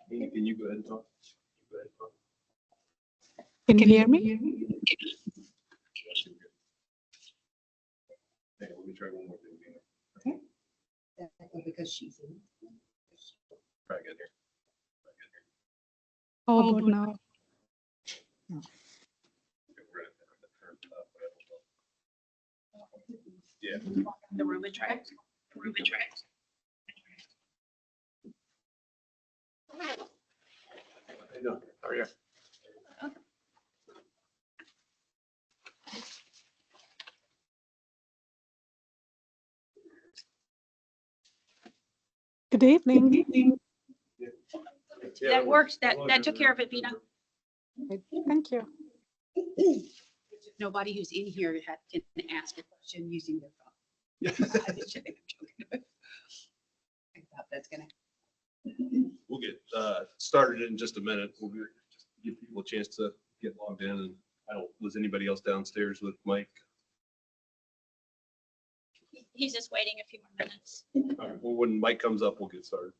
Can you go ahead and talk? Go ahead and talk. Can you hear me? Hey, let me try one more thing. Dina. Because she's in. Try again here. Try again here. How about now? Okay, we're gonna have to turn it up, but I don't know. Yeah. The room and try. The room and try. How you doing? How are you? Good evening. Yeah, That works. That took care of it, Vina. Thank you. Nobody who's in here can ask a question using their phone. Yeah. I'm joking. I thought that's gonna. We'll get started in just a minute. We'll just give people a chance to get logged in. And I don't, was anybody else downstairs with Mike? He's just waiting a few more minutes. All right, well, when Mike comes up, we'll get started.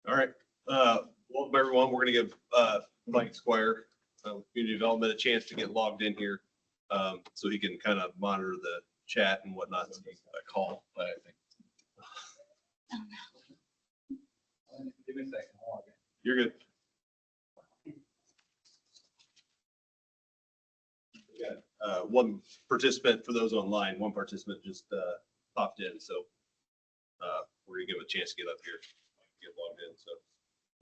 All right. Welcome everyone. We're going to give Mike Squire, Community Development, a chance to get logged in here so he can kind of monitor the chat and whatnot. So he's a call, but I think Give me a second. Hold on. you're good. We got one participant for those online. One participant just popped in, so we're gonna give him a chance to get up here, get logged in. So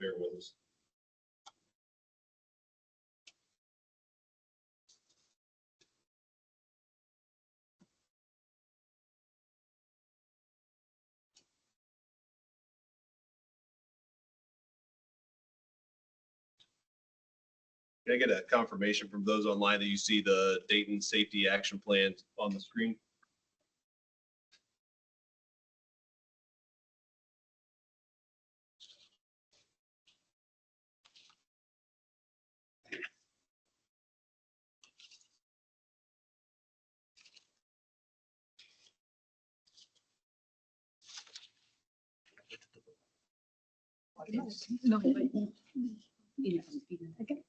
bear with us. Can I get a confirmation from those online that you see the Dayton Safety Action Plan on the screen? No, but okay.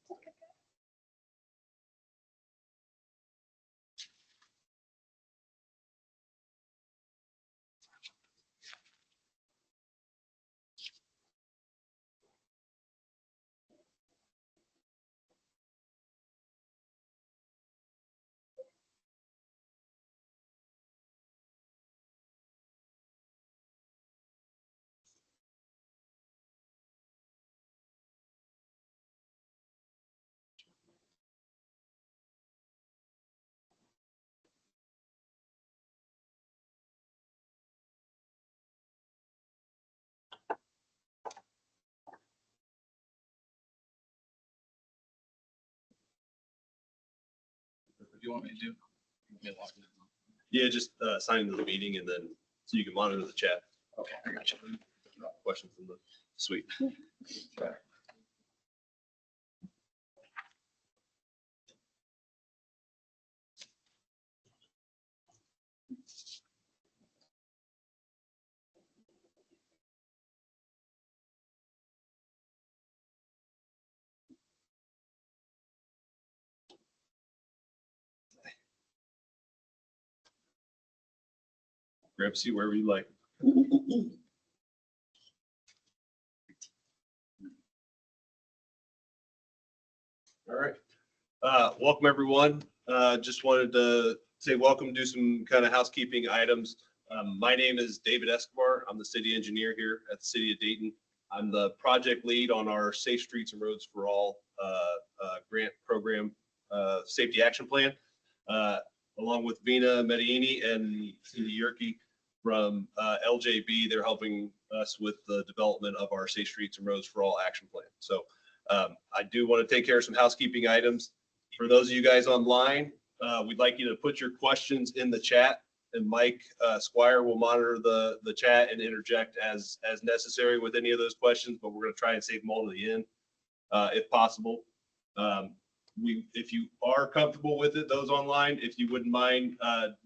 What do you want me to do? Give me a log. Yeah, just sign into the meeting and then so you can monitor the chat. Okay, I got you. Questions from the suite. Grab a seat wherever you like. All right. Welcome everyone. Just wanted to say welcome, do some kind of housekeeping items. My name is David Escobar. I'm the city engineer here at the city of Dayton. I'm the project lead on our Safe Streets and Roads for All grant program safety action plan, along with Vina Medellini and Cindy Yerke from LJB. They're helping us with the development of our Safe Streets and Roads for All action plan. So I do want to take care of some housekeeping items. For those of you guys online, we'd like you to put your questions in the chat, and Mike Squire will monitor the chat and interject as necessary with any of those questions, but we're going to try and save them all to the end if possible. If you are comfortable with it, those online, if you wouldn't mind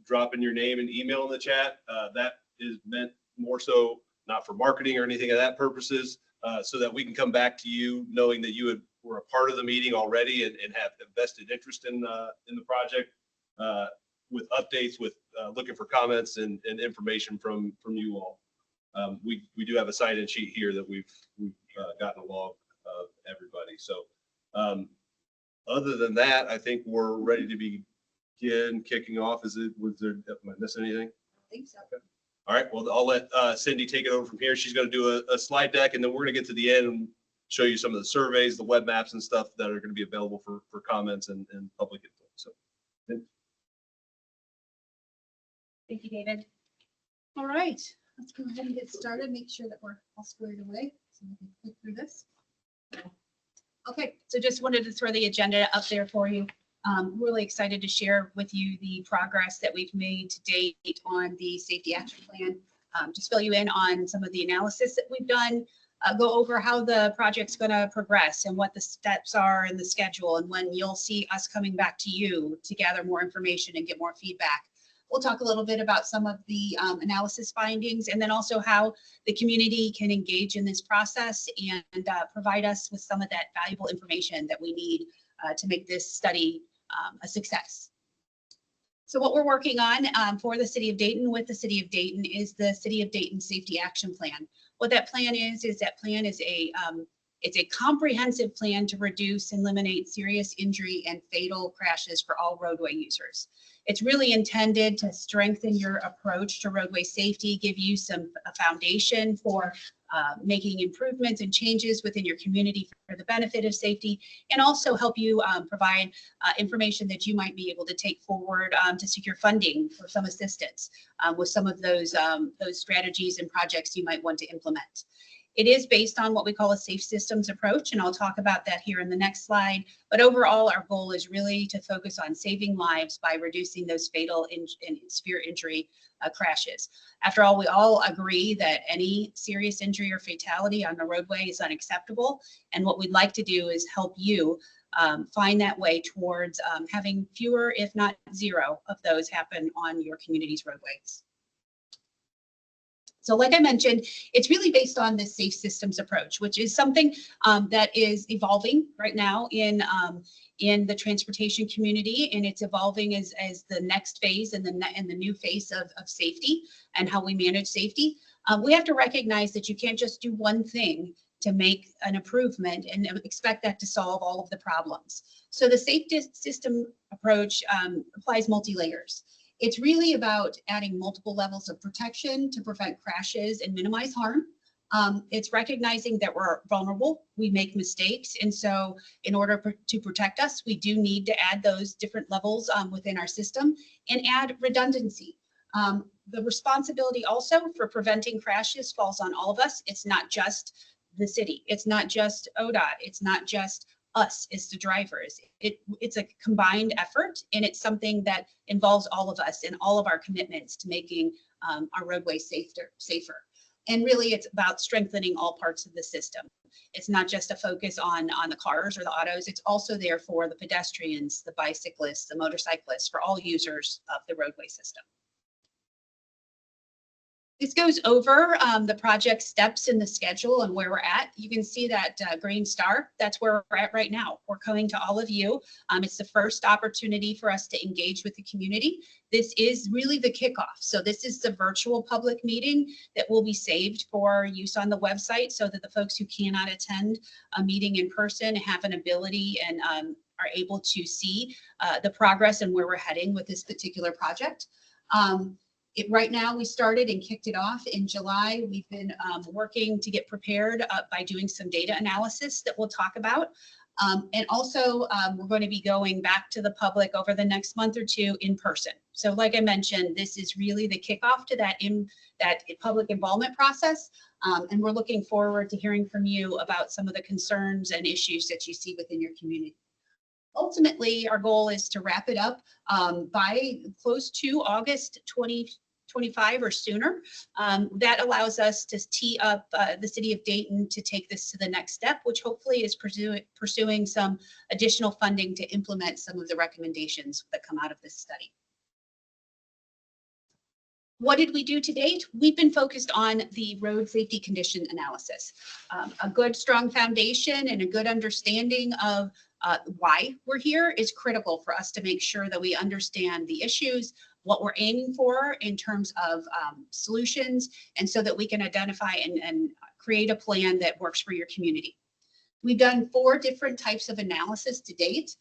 dropping your name and email in the chat, that is meant more so not for marketing or anything of that purposes, so that we can come back to you knowing that you were a part of the meeting already and have invested interest in the project, with updates, with looking for comments and information from you all. We do have a sign-in sheet here that we've gotten a log of everybody. So other than that, I think we're ready to begin kicking off. Am I missing anything? I think so. All right, well, I'll let Cindy take it over from here. She's going to do a slide deck, and then we're going to get to the end and show you some of the surveys, the web maps and stuff that are going to be available for comments and public input. So, Thank you, David. All right, let's go ahead and get started. Make sure that we're all squared away so we can click through this. Okay, so just wanted to throw the agenda up there for you. Really excited to share with you the progress that we've made to date on the safety action plan. Just fill you in on some of the analysis that we've done, go over how the project's going to progress and what the steps are in the schedule and when you'll see us coming back to you to gather more information and get more feedback. We'll talk a little bit about some of the analysis findings, and then also how the community can engage in this process and provide us with some of that valuable information that we need to make this study a success. So what we're working on for the City of Dayton with the City of Dayton is the City of Dayton Safety Action Plan. What that plan is that plan is it's a comprehensive plan to reduce and eliminate serious injury and fatal crashes for all roadway users. It's really intended to strengthen your approach to roadway safety, give you a foundation for making improvements and changes within your community for the benefit of safety, and also help you provide information that you might be able to take forward to secure funding for some assistance with some of those strategies and projects you might want to implement. It is based on what we call a safe systems approach, and I'll talk about that here in the next slide. But overall, our goal is really to focus on saving lives by reducing those fatal and severe injury crashes. After all, we all agree that any serious injury or fatality on the roadway is unacceptable. And what we'd like to do is help you find that way towards having fewer, if not zero, of those happen on your community's roadways. So like I mentioned, it's really based on this safe systems approach, which is something that is evolving right now in the transportation community, and it's evolving as the next phase and the new phase of safety and how we manage safety. We have to recognize that you can't just do one thing to make an improvement and expect that to solve all of the problems. So the safety system approach applies multi-layers. It's really about adding multiple levels of protection to prevent crashes and minimize harm. It's recognizing that we're vulnerable, we make mistakes, and so in order to protect us, we do need to add those different levels within our system and add redundancy. The responsibility also for preventing crashes falls on all of us. It's not just the city, it's not just ODOT, it's not just us as the drivers. It's a combined effort, and it's something that involves all of us and all of our commitments to making our roadways safer. And really, it's about strengthening all parts of the system. It's not just a focus on the cars or the autos. It's also there for the pedestrians, the bicyclists, the motorcyclists, for all users of the roadway system. This goes over the project steps in the schedule and where we're at. You can see that green star. That's where we're at right now. We're coming to all of you. It's the first opportunity for us to engage with the community. This is really the kickoff. So this is the virtual public meeting that will be saved for use on the website so that the folks who cannot attend a meeting in person have an ability and are able to see the progress and where we're heading with this particular project. Right now, we started and kicked it off in July. We've been working to get prepared by doing some data analysis that we'll talk about. And also, we're going to be going back to the public over the next month or two in person. So like I mentioned, this is really the kickoff to that public involvement process. And we're looking forward to hearing from you about some of the concerns and issues that you see within your community. Ultimately, our goal is to wrap it up by close to August 2025 or sooner. That allows us to tee up the City of Dayton to take this to the next step, which hopefully is pursuing some additional funding to implement some of the recommendations that come out of this study. What did we do to date? We've been focused on the road safety condition analysis. A good, strong foundation and a good understanding of why we're here is critical for us to make sure that we understand the issues, what we're aiming for in terms of solutions, and so that we can identify and create a plan that works for your community. We've done 4 different types of analysis to date.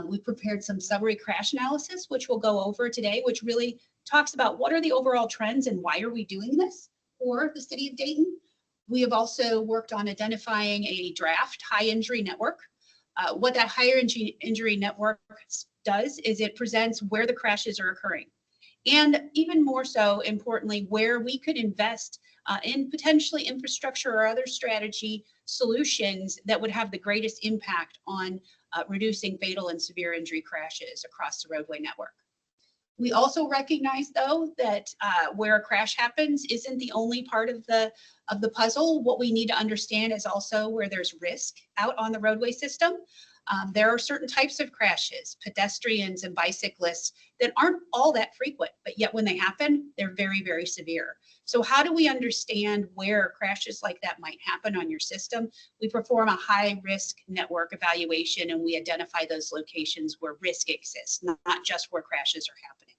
We prepared some summary crash analysis, which we'll go over today, which really talks about what are the overall trends and why are we doing this for the City of Dayton. We have also worked on identifying a draft high injury network. What that higher injury network does is it presents where the crashes are occurring. And even more so, importantly, where we could invest in potentially infrastructure or other strategy solutions that would have the greatest impact on reducing fatal and severe injury crashes across the roadway network. We also recognize, though, that where a crash happens isn't the only part of the puzzle. What we need to understand is also where there's risk out on the roadway system. There are certain types of crashes, pedestrians and bicyclists, that aren't all that frequent, but yet when they happen, they're very, very severe. So how do we understand where crashes like that might happen on your system? We perform a high risk network evaluation and we identify those locations where risk exists, not just where crashes are happening.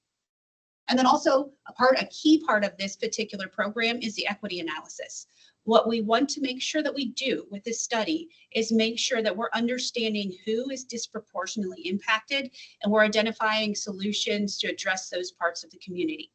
And then also a key part of this particular program is the equity analysis. What we want to make sure that we do with this study is make sure that we're understanding who is disproportionately impacted and we're identifying solutions to address those parts of the community.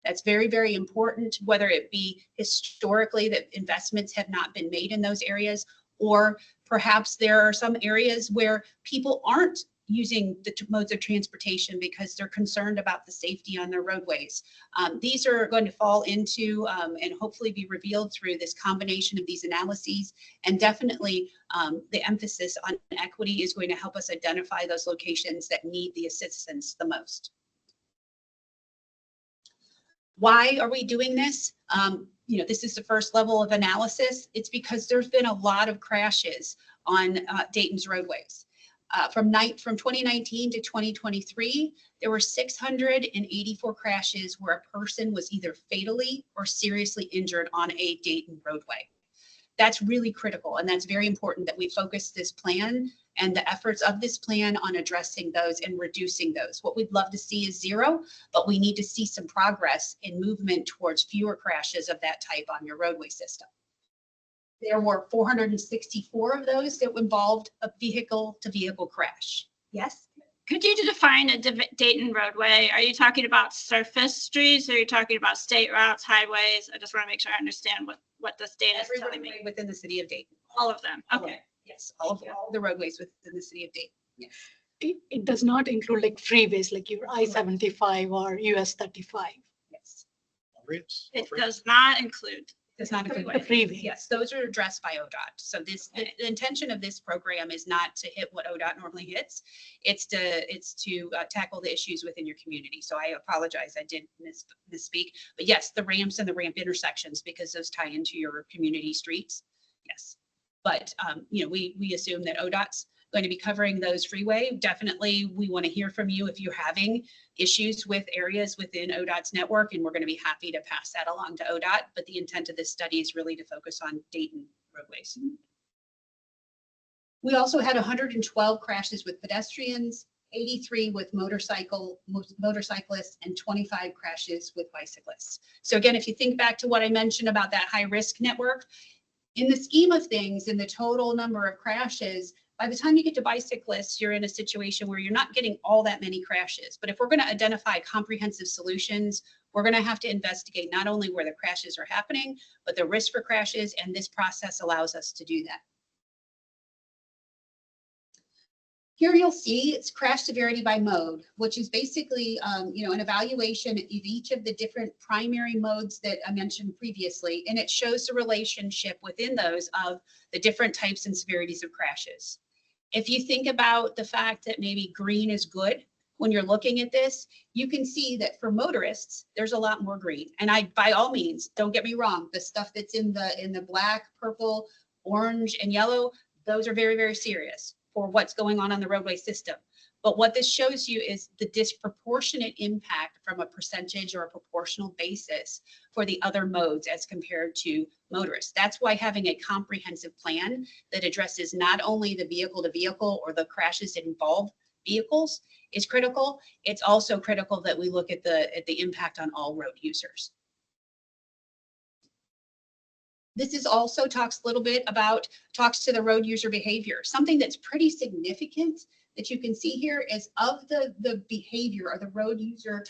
That's very, very important, whether it be historically that investments have not been made in those areas, or perhaps there are some areas where people aren't using the modes of transportation because they're concerned about the safety on their roadways. These are going to fall into and hopefully be revealed through this combination of these analyses. And definitely the emphasis on equity is going to help us identify those locations that need the assistance the most. Why are we doing this? This is the first level of analysis. It's because there's been a lot of crashes on Dayton's roadways. From 2019 to 2023, there were 684 crashes where a person was either fatally or seriously injured on a Dayton roadway. That's really critical, and that's very important that we focus this plan and the efforts of this plan on addressing those and reducing those. What we'd love to see is zero, but we need to see some progress in movement towards fewer crashes of that type on your roadway system. There were 464 of those that involved a vehicle-to-vehicle crash. Yes? Could you define a Dayton roadway? Are you talking about surface streets? Or are you talking about state routes, highways? I just want to make sure I understand what this data is telling me. Within the city of Dayton. All of them. Okay. Yes, all the roadways within the city of Dayton. Yes. It does not include like freeways like your I-75 or US 35. Yes. It does not include. Does not include The freeway. Yes, those are addressed by ODOT. So the intention of this program is not to hit what ODOT normally hits. It's to tackle the issues within your community. So I apologize, I did misspeak. But yes, the ramps and the ramp intersections, because those tie into your community streets. Yes, but we assume that ODOT's going to be covering those freeway. Definitely, we want to hear from you if you're having issues with areas within ODOT's network, and we're going to be happy to pass that along to ODOT. But the intent of this study is really to focus on Dayton roadways. We also had 112 crashes with pedestrians, 83 with motorcyclists, and 25 crashes with bicyclists. So again, if you think back to what I mentioned about that high risk network, in the scheme of things, in the total number of crashes, by the time you get to bicyclists, you're in a situation where you're not getting all that many crashes. But if we're going to identify comprehensive solutions, we're going to have to investigate not only where the crashes are happening, but the risk for crashes, and this process allows us to do that. Here you'll see it's crash severity by mode, which is basically an evaluation of each of the different primary modes that I mentioned previously, and it shows the relationship within those of the different types and severities of crashes. If you think about the fact that maybe green is good, when you're looking at this, you can see that for motorists, there's a lot more green. And by all means, don't get me wrong, the stuff that's in the black, purple, orange, and yellow, those are very, very serious for what's going on the roadway system. But what this shows you is the disproportionate impact from a percentage or a proportional basis for the other modes as compared to motorists. That's why having a comprehensive plan that addresses not only the vehicle to vehicle or the crashes that involve vehicles is critical. It's also critical that we look at the impact on all road users. This is also talks to the road user behavior. Something that's pretty significant that you can see here is of the behavior or the road user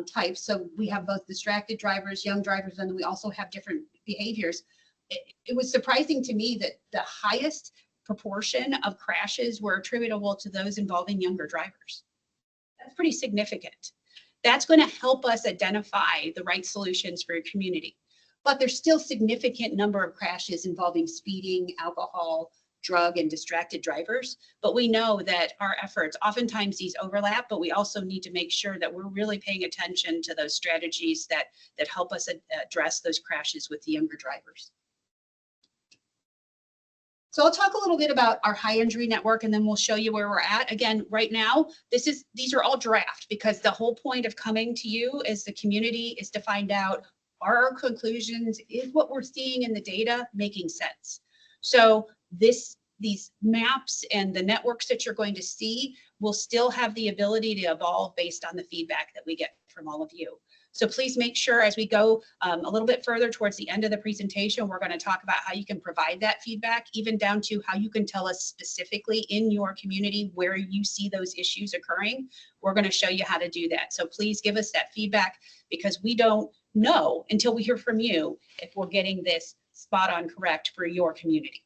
types. So we have both distracted drivers, young drivers, and we also have different behaviors. It was surprising to me that the highest proportion of crashes were attributable to those involving younger drivers. That's pretty significant. That's going to help us identify the right solutions for your community. But there's still significant number of crashes involving speeding, alcohol, drug, and distracted drivers. But we know that our efforts, oftentimes these overlap, but we also need to make sure that we're really paying attention to those strategies that help us address those crashes with the younger drivers. So I'll talk a little bit about our high injury network and then we'll show you where we're at. Again, right now, these are all draft because the whole point of coming to you as the community is to find out, are our conclusions, is what we're seeing in the data making sense? So these maps and the networks that you're going to see will still have the ability to evolve based on the feedback that we get from all of you. So please make sure as we go a little bit further towards the end of the presentation, we're going to talk about how you can provide that feedback, even down to how you can tell us specifically in your community where you see those issues occurring. We're going to show you how to do that. So please give us that feedback because we don't know until we hear from you if we're getting this spot on correct for your community.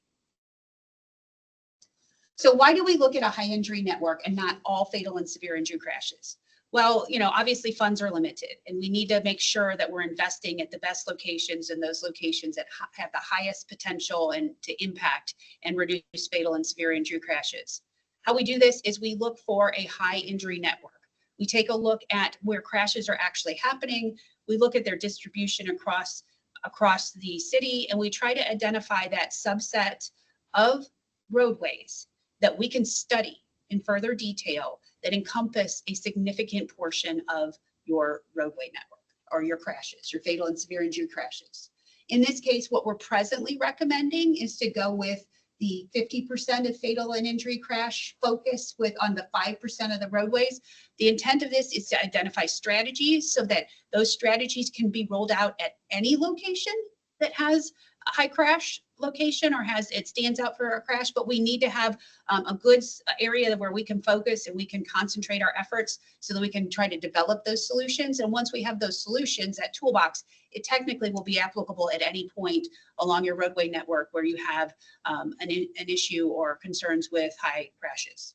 So why do we look at a high injury network and not all fatal and severe injury crashes? Well, obviously funds are limited and we need to make sure that we're investing at the best locations and those locations that have the highest potential and to impact and reduce fatal and severe injury crashes. How we do this is we look for a high injury network. We take a look at where crashes are actually happening. We look at their distribution across the city and we try to identify that subset of roadways that we can study in further detail that encompass a significant portion of your roadway network or your crashes, your fatal and severe injury crashes. In this case, what we're presently recommending is to go with the 50% of fatal and injury crash focus on the 5% of the roadways. The intent of this is to identify strategies so that those strategies can be rolled out at any location that has a high crash location or it stands out for a crash, but we need to have a good area where we can focus and we can concentrate our efforts so that we can try to develop those solutions. And once we have those solutions, that toolbox, it technically will be applicable at any point along your roadway network where you have an issue or concerns with high crashes.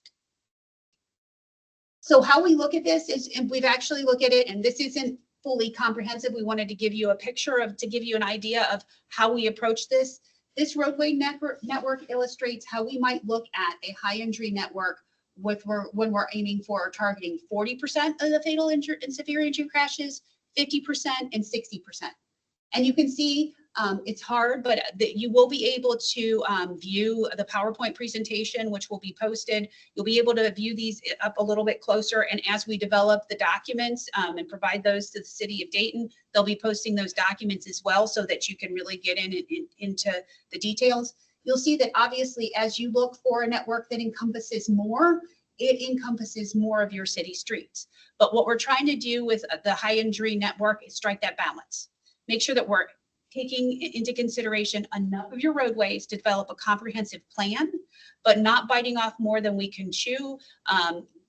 So how we look at this is, and we've actually looked at it, and this isn't fully comprehensive. We wanted to give you a picture to give you an idea of how we approach this. This roadway network illustrates how we might look at a high injury network when we're aiming for or targeting 40% of the fatal and severe injury crashes, 50% and 60%. And you can see it's hard, but you will be able to view the PowerPoint presentation, which will be posted. You'll be able to view these up a little bit closer. And as we develop the documents and provide those to the city of Dayton, they'll be posting those documents as well so that you can really get into the details. You'll see that obviously as you look for a network that encompasses more, it encompasses more of your city streets. But what we're trying to do with the high injury network is strike that balance. Make sure that we're taking into consideration enough of your roadways to develop a comprehensive plan, but not biting off more than we can chew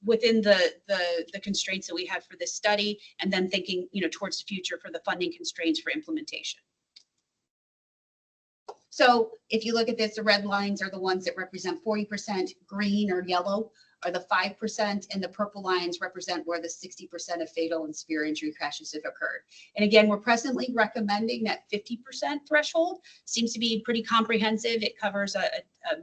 within the constraints that we have for this study, and then thinking towards the future for the funding constraints for implementation. So if you look at this, the red lines are the ones that represent 40%, green or yellow are the 5%, and the purple lines represent where the 60% of fatal and severe injury crashes have occurred. And again, we're presently recommending that 50% threshold. Seems to be pretty comprehensive. It covers a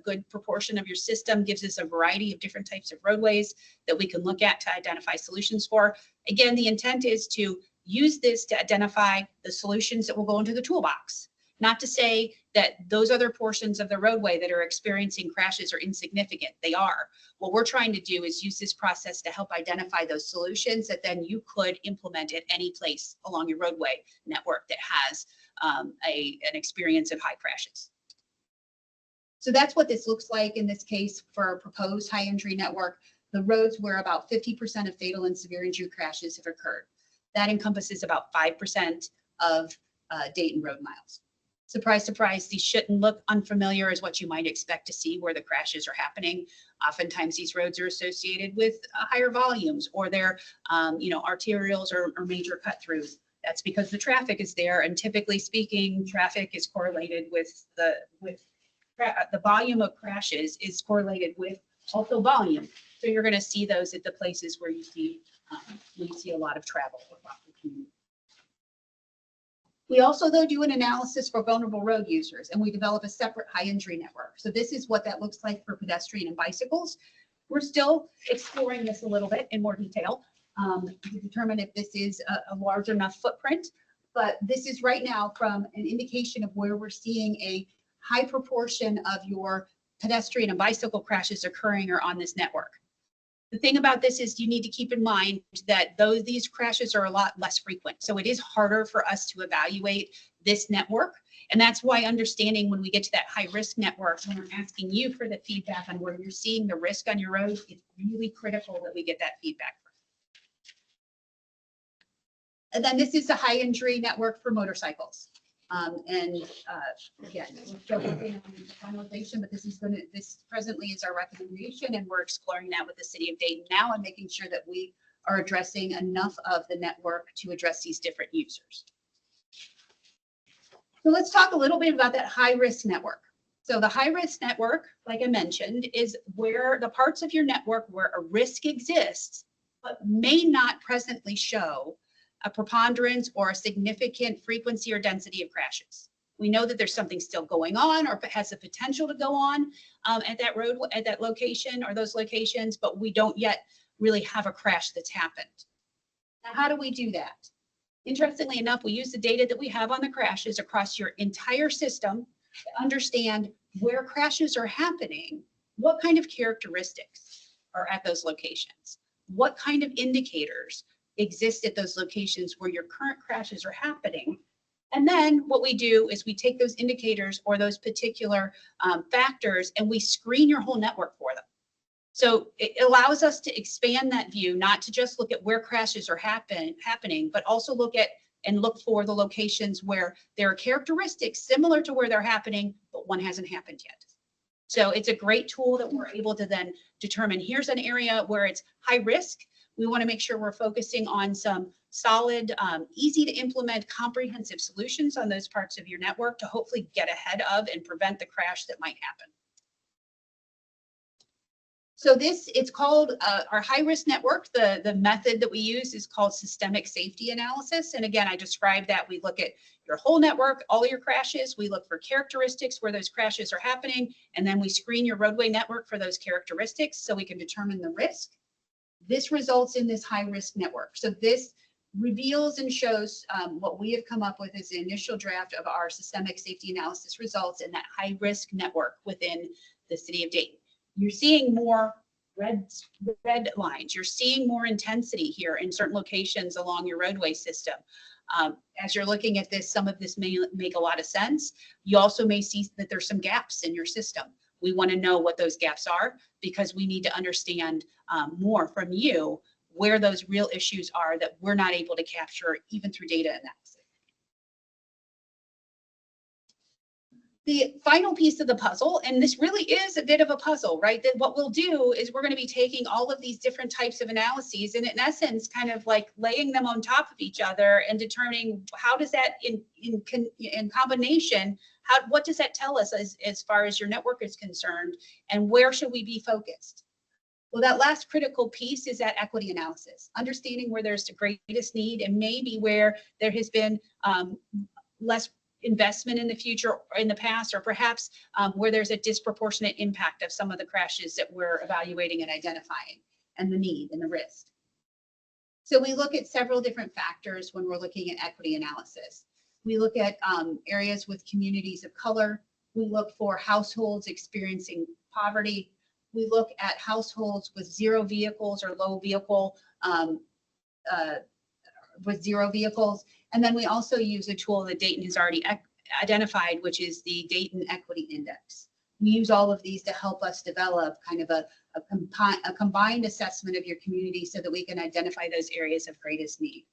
good proportion of your system, gives us a variety of different types of roadways that we can look at to identify solutions for. Again, the intent is to use this to identify the solutions that will go into the toolbox. Not to say that those other portions of the roadway that are experiencing crashes are insignificant. They are. What we're trying to do is use this process to help identify those solutions that then you could implement at any place along your roadway network that has an experience of high crashes. So that's what this looks like in this case for a proposed high injury network. The roads where about 50% of fatal and severe injury crashes have occurred. That encompasses about 5% of Dayton road miles. Surprise, surprise, these shouldn't look unfamiliar as what you might expect to see where the crashes are happening. Oftentimes these roads are associated with higher volumes or they're, arterials or major cut throughs. That's because the traffic is there, and typically speaking, traffic is correlated with the volume of crashes is correlated with also volume. So you're going to see those at the places where you see a lot of travel across the community. We also, though, do an analysis for vulnerable road users, and we develop a separate high injury network. So this is what that looks like for pedestrian and bicycles. We're still exploring this a little bit in more detail to determine if this is a large enough footprint. But this is right now from an indication of where we're seeing a high proportion of your pedestrian and bicycle crashes occurring are on this network. The thing about this is you need to keep in mind that these crashes are a lot less frequent. So it is harder for us to evaluate this network. And that's why understanding when we get to that high risk network, when we're asking you for the feedback on where you're seeing the risk on your road, it's really critical that we get that feedback. And then this is the high injury network for motorcycles. Again, we're still working on finalization, but this presently is our recommendation, and we're exploring that with the city of Dayton now and making sure that we are addressing enough of the network to address these different users. So let's talk a little bit about that high risk network. So the high risk network, like I mentioned, is where the parts of your network where a risk exists, but may not presently show a preponderance or a significant frequency or density of crashes. We know that there's something still going on or has the potential to go on at that road, at that location or those locations, but we don't yet really have a crash that's happened. Now, how do we do that? Interestingly enough, we use the data that we have on the crashes across your entire system to understand where crashes are happening, what kind of characteristics are at those locations, what kind of indicators exist at those locations where your current crashes are happening. And then what we do is we take those indicators or those particular factors and we screen your whole network for them. So it allows us to expand that view, not to just look at where crashes are happening, but also look for the locations where there are characteristics similar to where they're happening, but one hasn't happened yet. So it's a great tool that we're able to then determine, here's an area where it's high risk. We want to make sure we're focusing on some solid, easy to implement comprehensive solutions on those parts of your network to hopefully get ahead of and prevent the crash that might happen. So it's called our high risk network. The method that we use is called systemic safety analysis. And again, I described that we look at your whole network, all your crashes. We look for characteristics where those crashes are happening. And then we screen your roadway network for those characteristics so we can determine the risk. This results in this high risk network. So this reveals and shows what we have come up with as the initial draft of our systemic safety analysis results in that high risk network within the city of Dayton. You're seeing more red lines. You're seeing more intensity here in certain locations along your roadway system. As you're looking at this, some of this may make a lot of sense. You also may see that there's some gaps in your system. We want to know what those gaps are because we need to understand more from you where those real issues are that we're not able to capture even through data analysis. The final piece of the puzzle, and this really is a bit of a puzzle, right? That what we'll do is we're going to be taking all of these different types of analyses and in essence, kind of like laying them on top of each other and determining how does that in combination, what does that tell us as far as your network is concerned and where should we be focused? Well, that last critical piece is that equity analysis, understanding where there's the greatest need and maybe where there has been less investment in the future or in the past, or perhaps where there's a disproportionate impact of some of the crashes that we're evaluating and identifying and the need and the risk. So we look at several different factors when we're looking at equity analysis. We look at areas with communities of color. We look for households experiencing poverty. We look at households with zero vehicles or low vehicle with zero vehicles. And then we also use a tool that Dayton has already identified, which is the Dayton Equity Index. We use all of these to help us develop kind of a combined assessment of your community so that we can identify those areas of greatest need.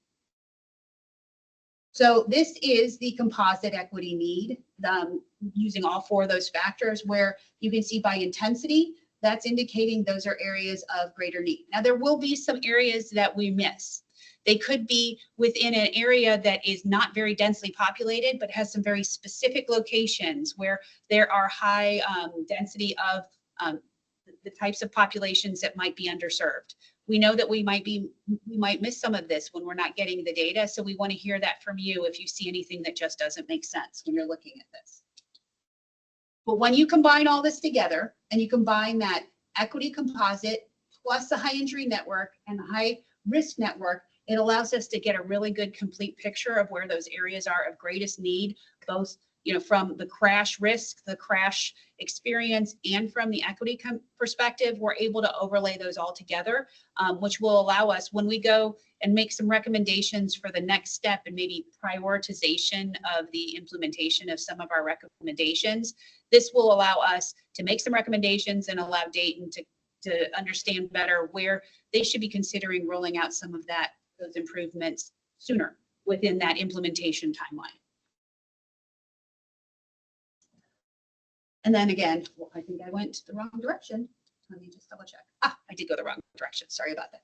So this is the composite equity need, using all four of those factors where you can see by intensity, that's indicating those are areas of greater need. Now there will be some areas that we miss. They could be within an area that is not very densely populated, but has some very specific locations where there are high density of the types of populations that might be underserved. We know that we might miss some of this when we're not getting the data. So we want to hear that from you if you see anything that just doesn't make sense when you're looking at this. But when you combine all this together and you combine that equity composite plus the high injury network and the high risk network, it allows us to get a really good complete picture of where those areas are of greatest need, both from the crash risk, the crash experience, and from the equity perspective, we're able to overlay those all together, which will allow us, when we go and make some recommendations for the next step and maybe prioritization of the implementation of some of our recommendations, this will allow us to make some recommendations and allow Dayton to understand better where they should be considering rolling out some of those improvements sooner within that implementation timeline. And then again, well, I think I went the wrong direction. Let me just double check. I did go the wrong direction. Sorry about that.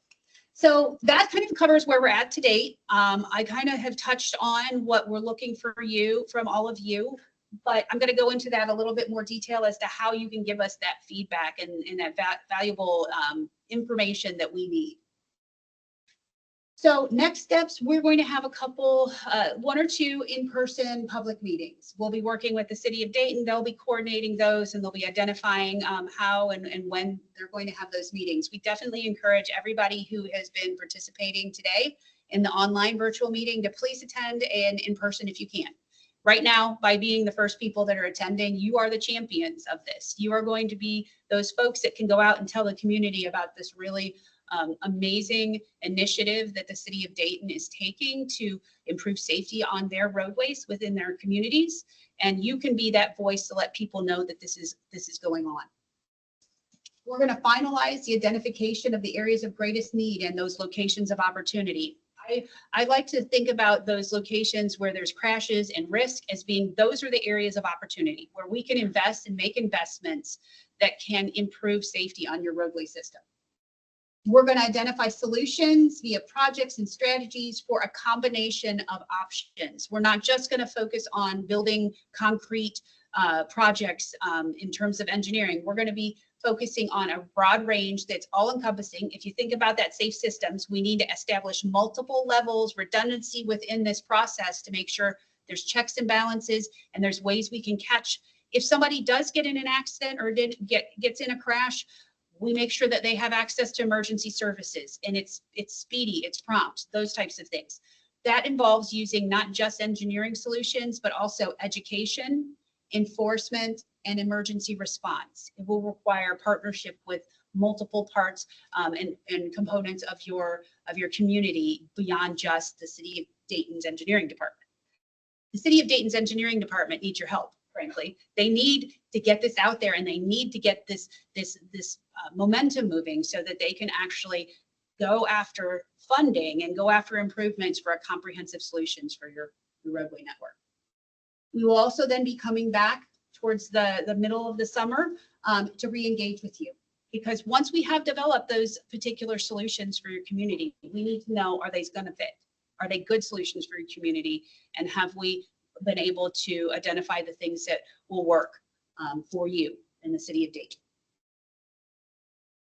So that kind of covers where we're at to date. I kind of have touched on what we're looking for from all of you, but I'm going to go into that a little bit more detail as to how you can give us that feedback and that valuable information that we need. So next steps, we're going to have a couple, 1 or 2 in-person public meetings. We'll be working with the city of Dayton. They'll be coordinating those and they'll be identifying how and when they're going to have those meetings. We definitely encourage everybody who has been participating today in the online virtual meeting to please attend and in person if you can. Right now, by being the first people that are attending, you are the champions of this. You are going to be those folks that can go out and tell the community about this really amazing initiative that the city of Dayton is taking to improve safety on their roadways within their communities. And you can be that voice to let people know that this is going on. We're going to finalize the identification of the areas of greatest need and those locations of opportunity. I like to think about those locations where there's crashes and risk as being, those are the areas of opportunity where we can invest and make investments that can improve safety on your roadway system. We're going to identify solutions via projects and strategies for a combination of options. We're not just going to focus on building concrete projects in terms of engineering. We're going to be focusing on a broad range that's all encompassing. If you think about that safe systems, we need to establish multiple levels, redundancy within this process to make sure there's checks and balances and there's ways we can catch. If somebody does get in an accident or gets in a crash, we make sure that they have access to emergency services and it's speedy, it's prompt, those types of things. That involves using not just engineering solutions, but also education, enforcement, and emergency response. It will require partnership with multiple parts and components of your community beyond just the City of Dayton's engineering department. The City of Dayton's engineering department needs your help. Frankly, they need to get this out there and they need to get this momentum moving so that they can actually go after funding and go after improvements for a comprehensive solutions for your roadway network. We will also then be coming back towards the middle of the summer to re-engage with you, because once we have developed those particular solutions for your community, we need to know, are they going to fit? Are they good solutions for your community? And have we been able to identify the things that will work for you in the City of Dayton?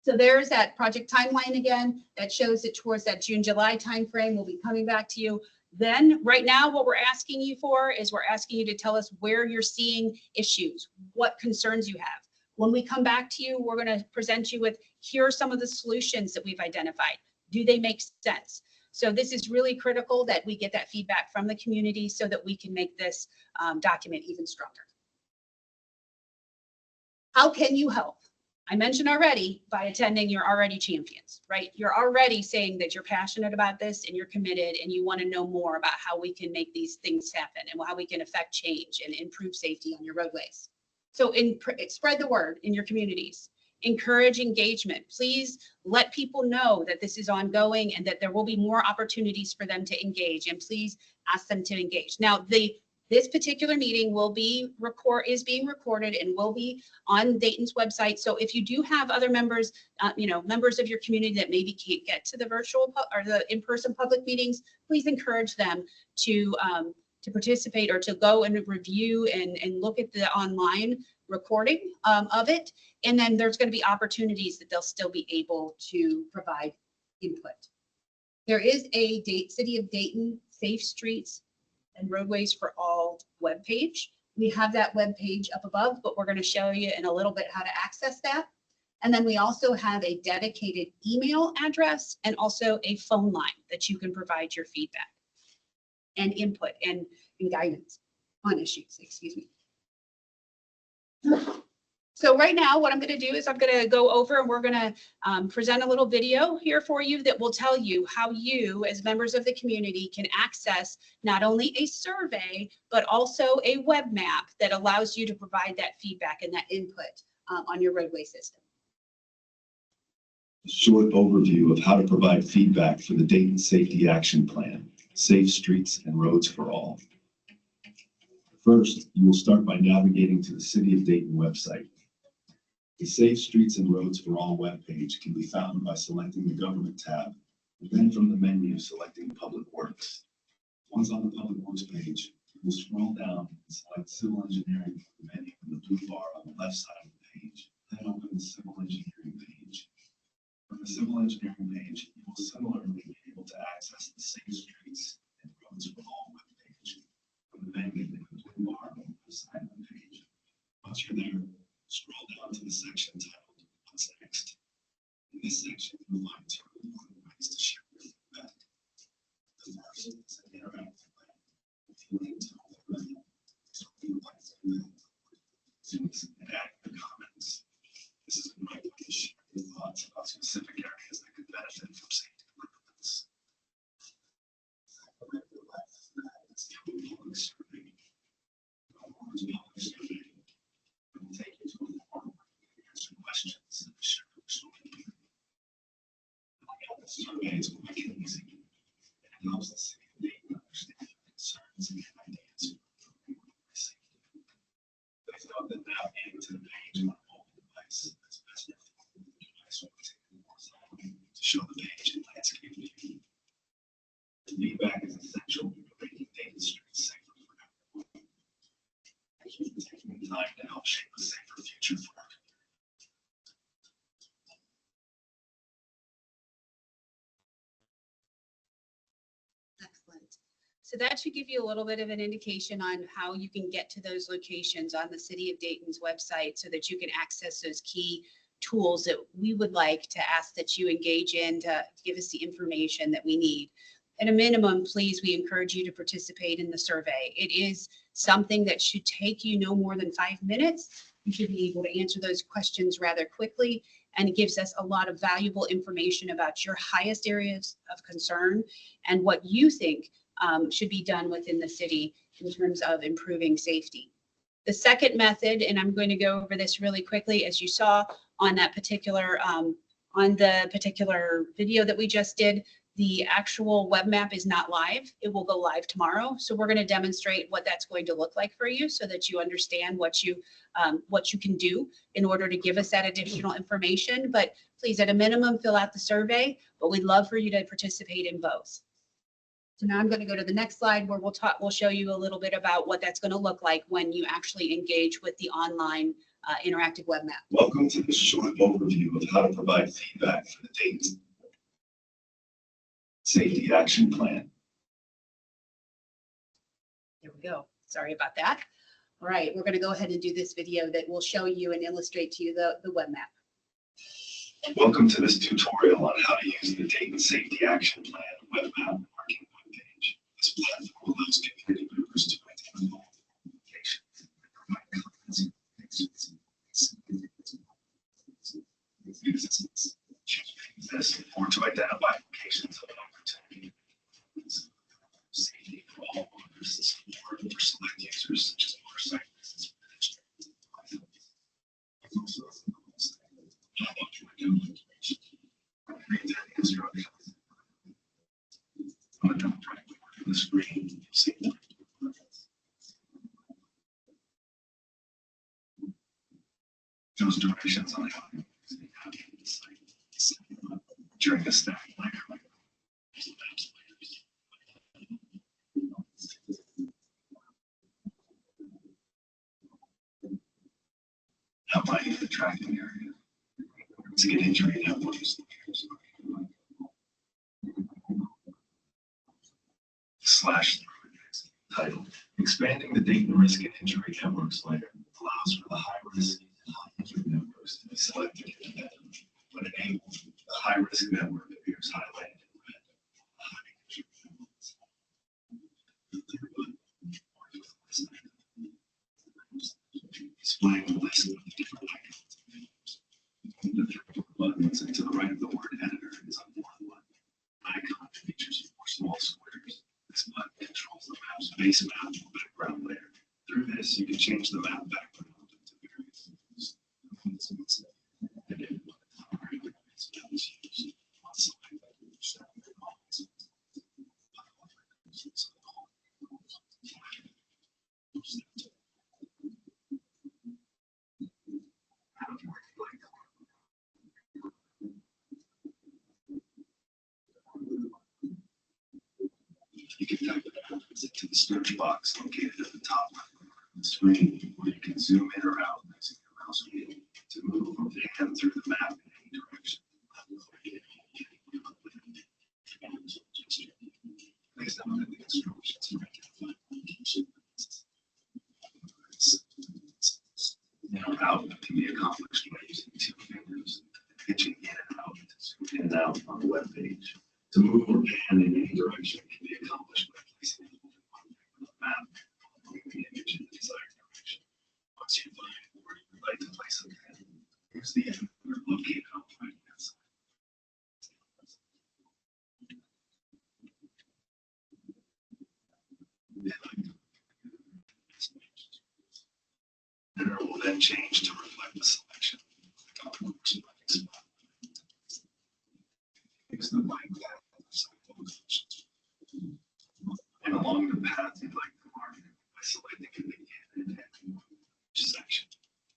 So there's that project timeline again that shows it towards that June-July timeframe. We'll be coming back to you. Then right now, what we're asking you for is we're asking you to tell us where you're seeing issues, what concerns you have. When we come back to you, we're going to present you with, here are some of the solutions that we've identified. Do they make sense? So this is really critical that we get that feedback from the community so that we can make this document even stronger. How can you help? I mentioned already, by attending, you're already champions, right? You're already saying that you're passionate about this and you're committed and you want to know more about how we can make these things happen and how we can affect change and improve safety on your roadways. So spread the word in your communities. Encourage engagement. Please let people know that this is ongoing and that there will be more opportunities for them to engage, and please ask them to engage. Now, this particular meeting is being recorded and will be on Dayton's website. So if you do have other members, members of your community that maybe can't get to the virtual or the in-person public meetings, please encourage them to participate or to go and review and look at the online recording of it. And then there's going to be opportunities that they'll still be able to provide input. There is a City of Dayton Safe Streets and Roadways for All webpage. We have that webpage up above, but we're going to show you in a little bit how to access that. And then we also have a dedicated email address and also a phone line that you can provide your feedback and input and guidance. on issues, excuse me. So right now, what I'm going to do is I'm going to go over and we're going to present a little video here for you that will tell you how you, as members of the community, can access not only a survey, but also a web map that allows you to provide that feedback and that input on your roadway system. A short overview of how to provide feedback for the Dayton Safety Action Plan, Safe Streets and Roads for All. First, you will start by navigating to the City of Dayton website. The Safe Streets and Roads for All webpage can be found by selecting the Government tab, and then from the menu selecting Public Works. Once on the Public Works page, you will scroll down and select Civil Engineering from the menu in the blue bar on the left side of the page, then open the Civil Engineering page. From the Civil Engineering page, you will similarly be able to access the Safe Streets and Roads for All webpage from the menu in the blue bar on the side of the page. Once you're there, scroll down to the section titled What's Next. In this section, you'll find two important ways to share your feedback. The first is an interactive way. If you link to the web, so you like students and add your comments. This is a great way to share your thoughts about specific areas that could benefit from safety improvements. The public survey. Will take you to a forum where you can answer questions and share personal opinion. The survey is quick and easy, and it helps the city of Dayton understand your concerns and get ideas for improving safety. Please note that navigating to the page on a mobile device is best if the device will be taken horizontally to show the page in landscape view. The feedback is essential for making Dayton streets safer for everyone. Taking the time to help shape a safer future for our community. Excellent. So that should give you a little bit of an indication on how you can get to those locations on the City of Dayton's website so that you can access those key tools that we would like to ask that you engage in to give us the information that we need. At a minimum, please, we encourage you to participate in the survey. It is something that should take you no more than 5 minutes. You should be able to answer those questions rather quickly, and it gives us a lot of valuable information about your highest areas of concern and what you think should be done within the city in terms of improving safety. The second method, and I'm going to go over this really quickly, as you saw on that particular on the particular video that we just did, the actual web map is not live. It will go live tomorrow. So we're going to demonstrate what that's going to look like for you so that you understand what you can do in order to give us that additional information. But please, at a minimum, fill out the survey, but we'd love for you to participate in both. So now I'm going to go to the next slide where we'll show you a little bit about what that's going to look like when you actually engage with the online interactive web map. Welcome to this short overview of how to provide feedback for the Dayton Safety Action Plan. There we go. Sorry about that. All right, we're going to go ahead and do this video that will show you and illustrate to you the web map. Welcome to this tutorial on how to use the Dayton Safety Action Plan web map marking webpage. This platform allows community members to identify locations and provide comments, this or to identify locations of opportunity. Safety for all owners. This is important for select users such as motorcyclists and pedestrians. Read the instructions. On the top right of the screen, you'll see those directions on the during the stack layer. Outlining the tracking area. To get injury networks. Slash title. Expanding the Dayton risk and injury networks layer allows for the high risk and high injury networks to be selected independently, but enabled the high risk network appears highlighted in red. High injury networks. The third button, buttons, and to the right of the word editor is a one icon that features 4 small squares. This button controls the map's base map or background layer. Through this, you can change the map background to various views. You can type the map into the search box located at the top left corner of the screen, where you can zoom in or out using your mouse wheel to move or pan through the map in any direction. Please note that the instructions are identified. In or out can be accomplished by using 2 fingers, pitching in and out to zoom in and out on the web page. To move or pan in any direction can be accomplished by placing a moving object on the map and moving the image in the desired direction. Once you find where you would like to place a pen, use the end where located on the right hand side. The header will then change to reflect the selection. Use the right path and along the path you'd like to mark by selecting the begin and end of each section.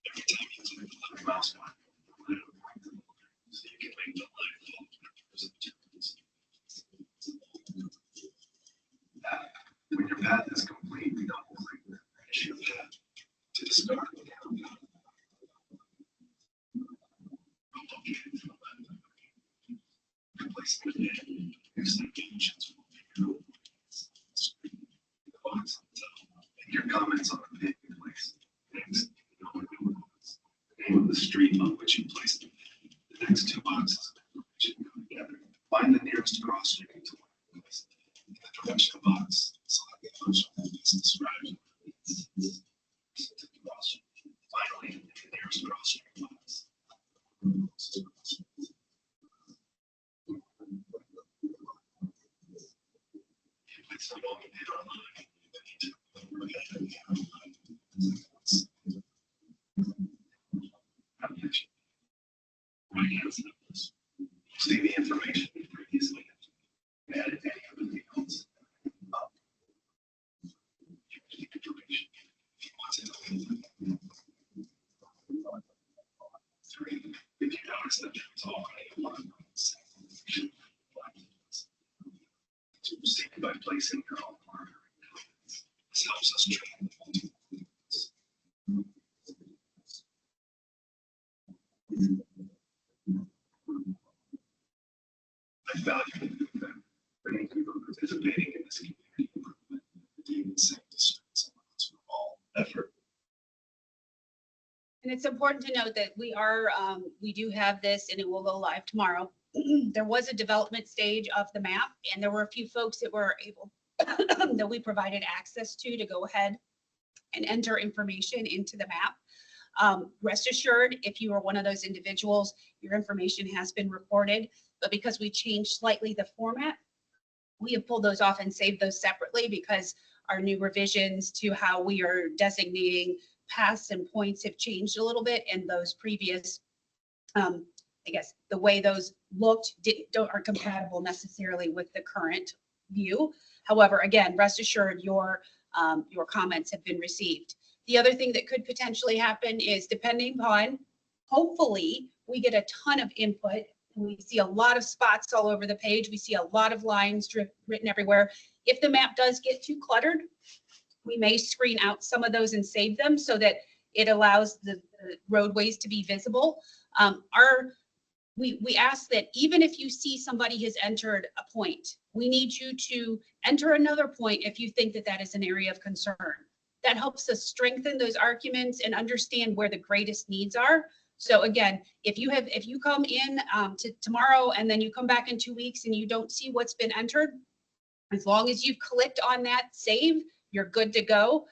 Every time you click the left mouse button, the line will point to the line, so you can make the line follow the turns. When your path is complete, double click the finish your path to discard the countdown. Located to the left of the page. Replace the name, use the dimensions will figure out the box on the top, and your comments on the page in place. Next, the name of the street on which you placed them. The next 2 boxes of information go together. Find the nearest cross street to where you placed it. In the direction box, select the function that is described. Finally, in the nearest cross street box. See the information you previously added any other fields. Information. If you want to. 3. If you notice that there's already a lot of section. To proceed by placing your own marker. This helps us train multiple movements. I value the feedback. Many people participating in this community improvement, the Dayton Safety Streets and Roads for All effort. And it's important to note that we do have this and it will go live tomorrow. There was a development stage of the map and there were a few folks that were able, that we provided access to go ahead and enter information into the map. Rest assured, if you are one of those individuals, your information has been recorded, but because we changed slightly the format, we have pulled those off and saved those separately because our new revisions to how we are designating paths and points have changed a little bit, and those previous, I guess, the way those looked aren't compatible necessarily with the current view. However, again, rest assured your comments have been received. The other thing that could potentially happen is, depending upon, hopefully, we get a ton of input. We see a lot of spots all over the page. We see a lot of lines written everywhere. If the map does get too cluttered, we may screen out some of those and save them so that it allows the roadways to be visible. We ask that even if you see somebody has entered a point, we need you to enter another point if you think that that is an area of concern. That helps us strengthen those arguments and understand where the greatest needs are. So again, if you come in to tomorrow and then you come back in 2 weeks and you don't see what's been entered, as long as you've clicked on that save, you're good to go.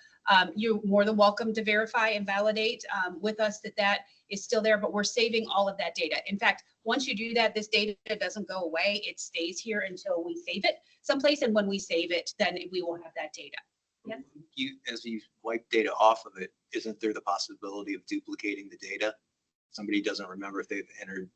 You're more than welcome to verify and validate with us that is still there, but we're saving all of that data. In fact, once you do that, this data doesn't go away. It stays here until we save it someplace. And when we save it, then we will have that data. Yes. As you wipe data off of it, isn't there the possibility of duplicating the data? Somebody doesn't remember if they've entered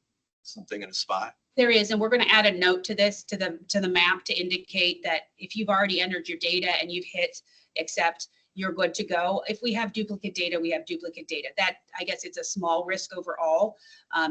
something in a spot. There is, and we're going to add a note to this, to the map, to indicate that if you've already entered your data and you've hit accept, you're good to go. If we have duplicate data, we have duplicate data. That, I guess it's a small risk overall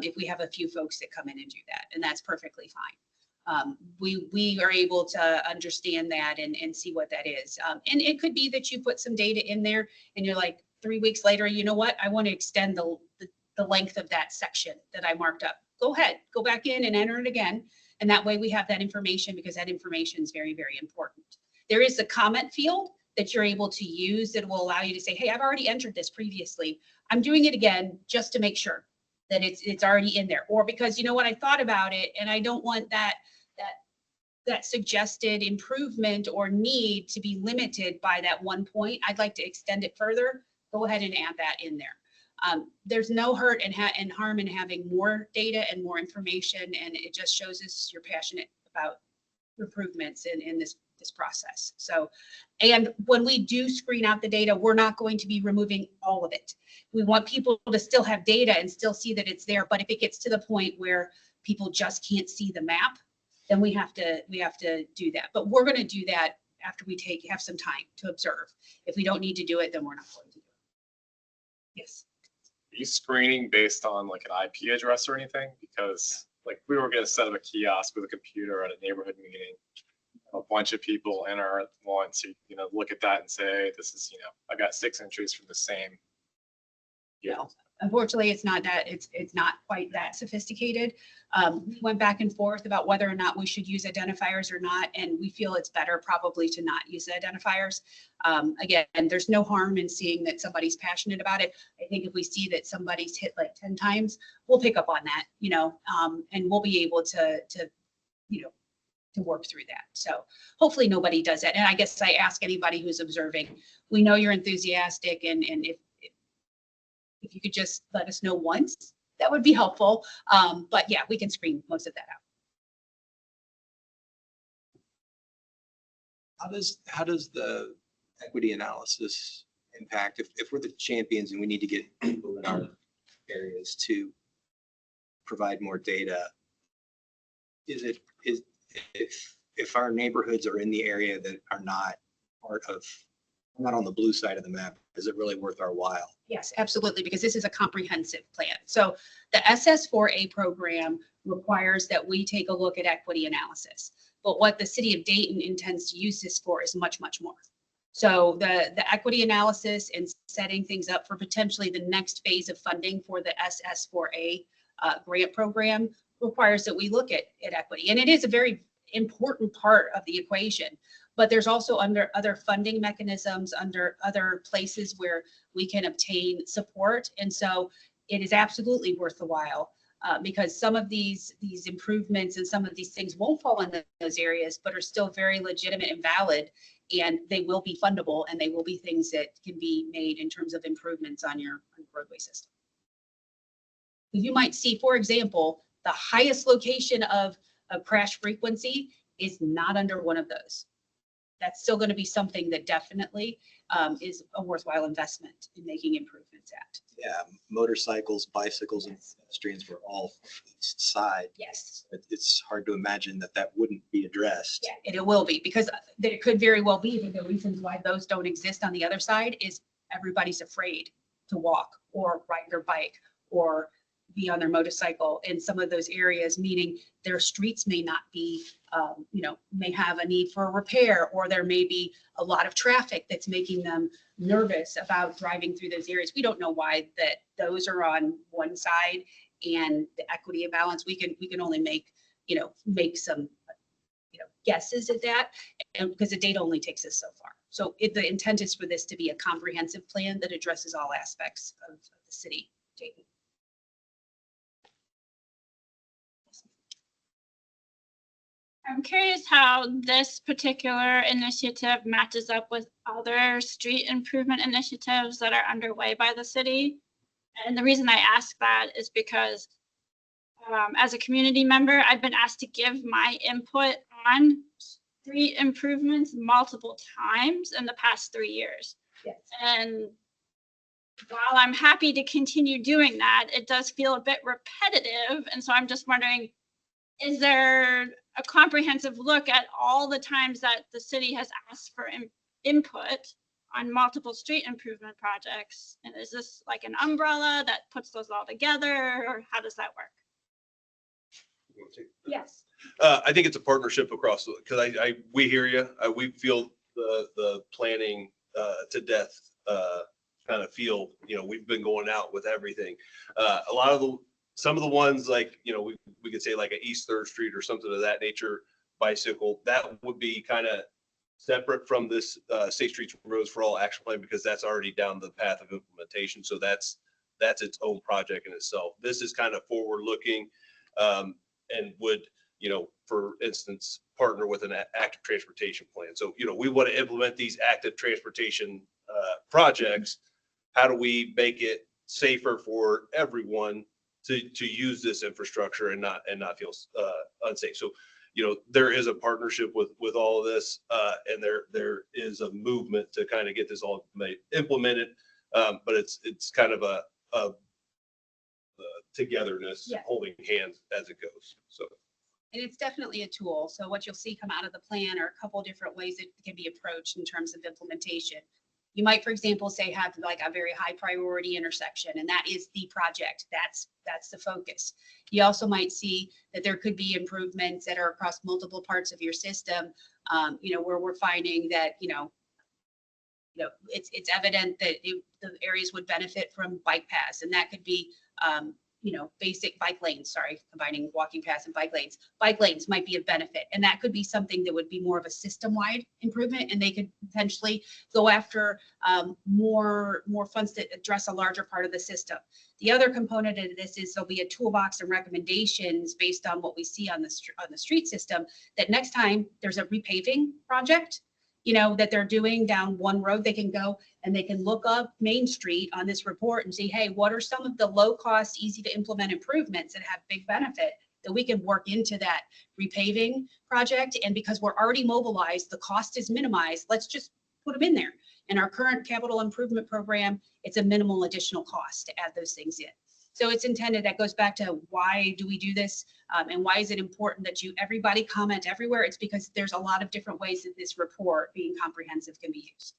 if we have a few folks that come in and do that, and that's perfectly fine. We are able to understand that and see what that is. And it could be that you put some data in there and you're like 3 weeks later, you know what, I want to extend the length of that section that I marked up. Go ahead, go back in and enter it again. And that way we have that information, because that information is very, very important. There is a comment field that you're able to use that will allow you to say, hey, I've already entered this previously. I'm doing it again just to make sure that it's already in there. Or because, you know what, I thought about it and I don't want that suggested improvement or need to be limited by that one point. I'd like to extend it further. Go ahead and add that in there. There's no hurt and harm in having more data and more information, and it just shows us you're passionate about improvements in this process. So, and when we do screen out the data, we're not going to be removing all of it. We want people to still have data and still see that it's there. But if it gets to the point where people just can't see the map, then we have to do that. But we're going to do that after we have some time to observe. If we don't need to do it, then we're not going to do it. Yes. Are you screening based on like an IP address or anything? Because like we were going to set up a kiosk with a computer at a neighborhood meeting. A bunch of people enter at once. You know, look at that and say, this is, I got 6 entries from the same. No, unfortunately, it's not that. It's not quite that sophisticated. We went back and forth about whether or not we should use identifiers or not, and we feel it's better probably to not use identifiers. Again, there's no harm in seeing that somebody's passionate about it. I think if we see that somebody's hit like 10 times, we'll pick up on that, and we'll be able to work through that. So hopefully nobody does that. And I guess I ask anybody who's observing, we know you're enthusiastic, and if you could just let us know once, that would be helpful. But yeah, we can screen most of that out. How does the equity analysis impact if we're the champions and we need to get people in our areas to provide more data? If our neighborhoods are in the area that are not on the blue side of the map, is it really worth our while? Yes, absolutely, because this is a comprehensive plan. So the SS4A program requires that we take a look at equity analysis. But what the city of Dayton intends to use this for is much, much more. So the equity analysis and setting things up for potentially the next phase of funding for the SS4A grant program requires that we look at equity. And it is a very important part of the equation. But there's also other funding mechanisms, under other places where we can obtain support. And so it is absolutely worth the while because some of these improvements and some of these things won't fall in those areas, but are still very legitimate and valid. And they will be fundable, and they will be things that can be made in terms of improvements on your roadway system. You might see, for example, the highest location of crash frequency is not under one of those. That's still going to be something that definitely is a worthwhile investment in making improvements at. Yeah, motorcycles, bicycles, and pedestrians were all east side. Yes. It's hard to imagine that wouldn't be addressed. Yeah, and it will be, because there could very well be that the reasons why those don't exist on the other side is everybody's afraid to walk or ride their bike or be on their motorcycle in some of those areas, meaning their streets may not be, may have a need for a repair, or there may be a lot of traffic that's making them nervous about driving through those areas. We don't know why that those are on one side and the equity imbalance. We can only make some, guesses at that, and because the data only takes us so far. So the intent is for this to be a comprehensive plan that addresses all aspects of the city. Dayton. I'm curious how this particular initiative matches up with other street improvement initiatives that are underway by the city. And the reason I ask that is because as a community member, I've been asked to give my input on street improvements multiple times in the past 3 years. Yes. And while I'm happy to continue doing that, it does feel a bit repetitive. And so I'm just wondering, is there a comprehensive look at all the times that the city has asked for input on multiple street improvement projects? And is this like an umbrella that puts those all together, or how does that work? Yes. I think it's a partnership across, because we hear you. We feel the planning to death kind of feel, we've been going out with everything. A lot of some of the ones like, we could say like a East 3rd Street or something of that nature, bicycle, that would be kind of separate from this Safe Streets and Roads for All action plan, because that's already down the path of implementation. So that's its own project in itself. This is kind of forward looking and would, for instance, partner with an active transportation plan. So, we want to implement these active transportation projects. How do we make it safer for everyone to use this infrastructure and not feel unsafe? So, there is a partnership with all of this, and there is a movement to kind of get this all implemented. But it's kind of a togetherness, Yeah. holding hands as it goes. So. And it's definitely a tool. So what you'll see come out of the plan are a couple different ways it can be approached in terms of implementation. You might, for example, say have like a very high priority intersection, and that is the project. That's the focus. You also might see that there could be improvements that are across multiple parts of your system, where we're finding that, it's evident that the areas would benefit from bike paths, and that could be, basic bike lanes, combining walking paths and bike lanes. Bike lanes might be a benefit, and that could be something that would be more of a system-wide improvement, and they could potentially go after more funds that address a larger part of the system. The other component of this is there'll be a toolbox and recommendations based on what we see on the street system, that next time there's a repaving project, that they're doing down one road, they can go and they can look up Main Street on this report and see, hey, what are some of the low cost, easy to implement improvements that have big benefit that we can work into that repaving project? And because we're already mobilized, the cost is minimized, let's just put them in there. In our current capital improvement program, it's a minimal additional cost to add those things in. So it's intended, that goes back to why do we do this, and why is it important that everybody comment everywhere? It's because there's a lot of different ways that this report, being comprehensive, can be used.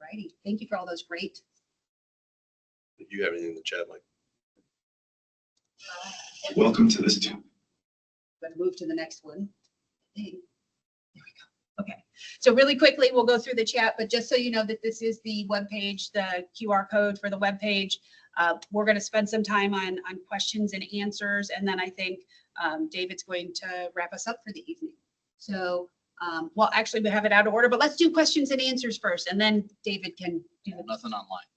Righty, thank you for all those great. Do you have anything in the chat, Mike? Welcome to this too. But move to the next one. There we go. Okay, so really quickly, we'll go through the chat, but just so you know that this is the webpage, the QR code for the webpage. We're going to spend some time on questions and answers, and then I think David's going to wrap us up for the evening. So, well, actually, we have it out of order, but let's do questions and answers first, and then David can do the. Nothing online.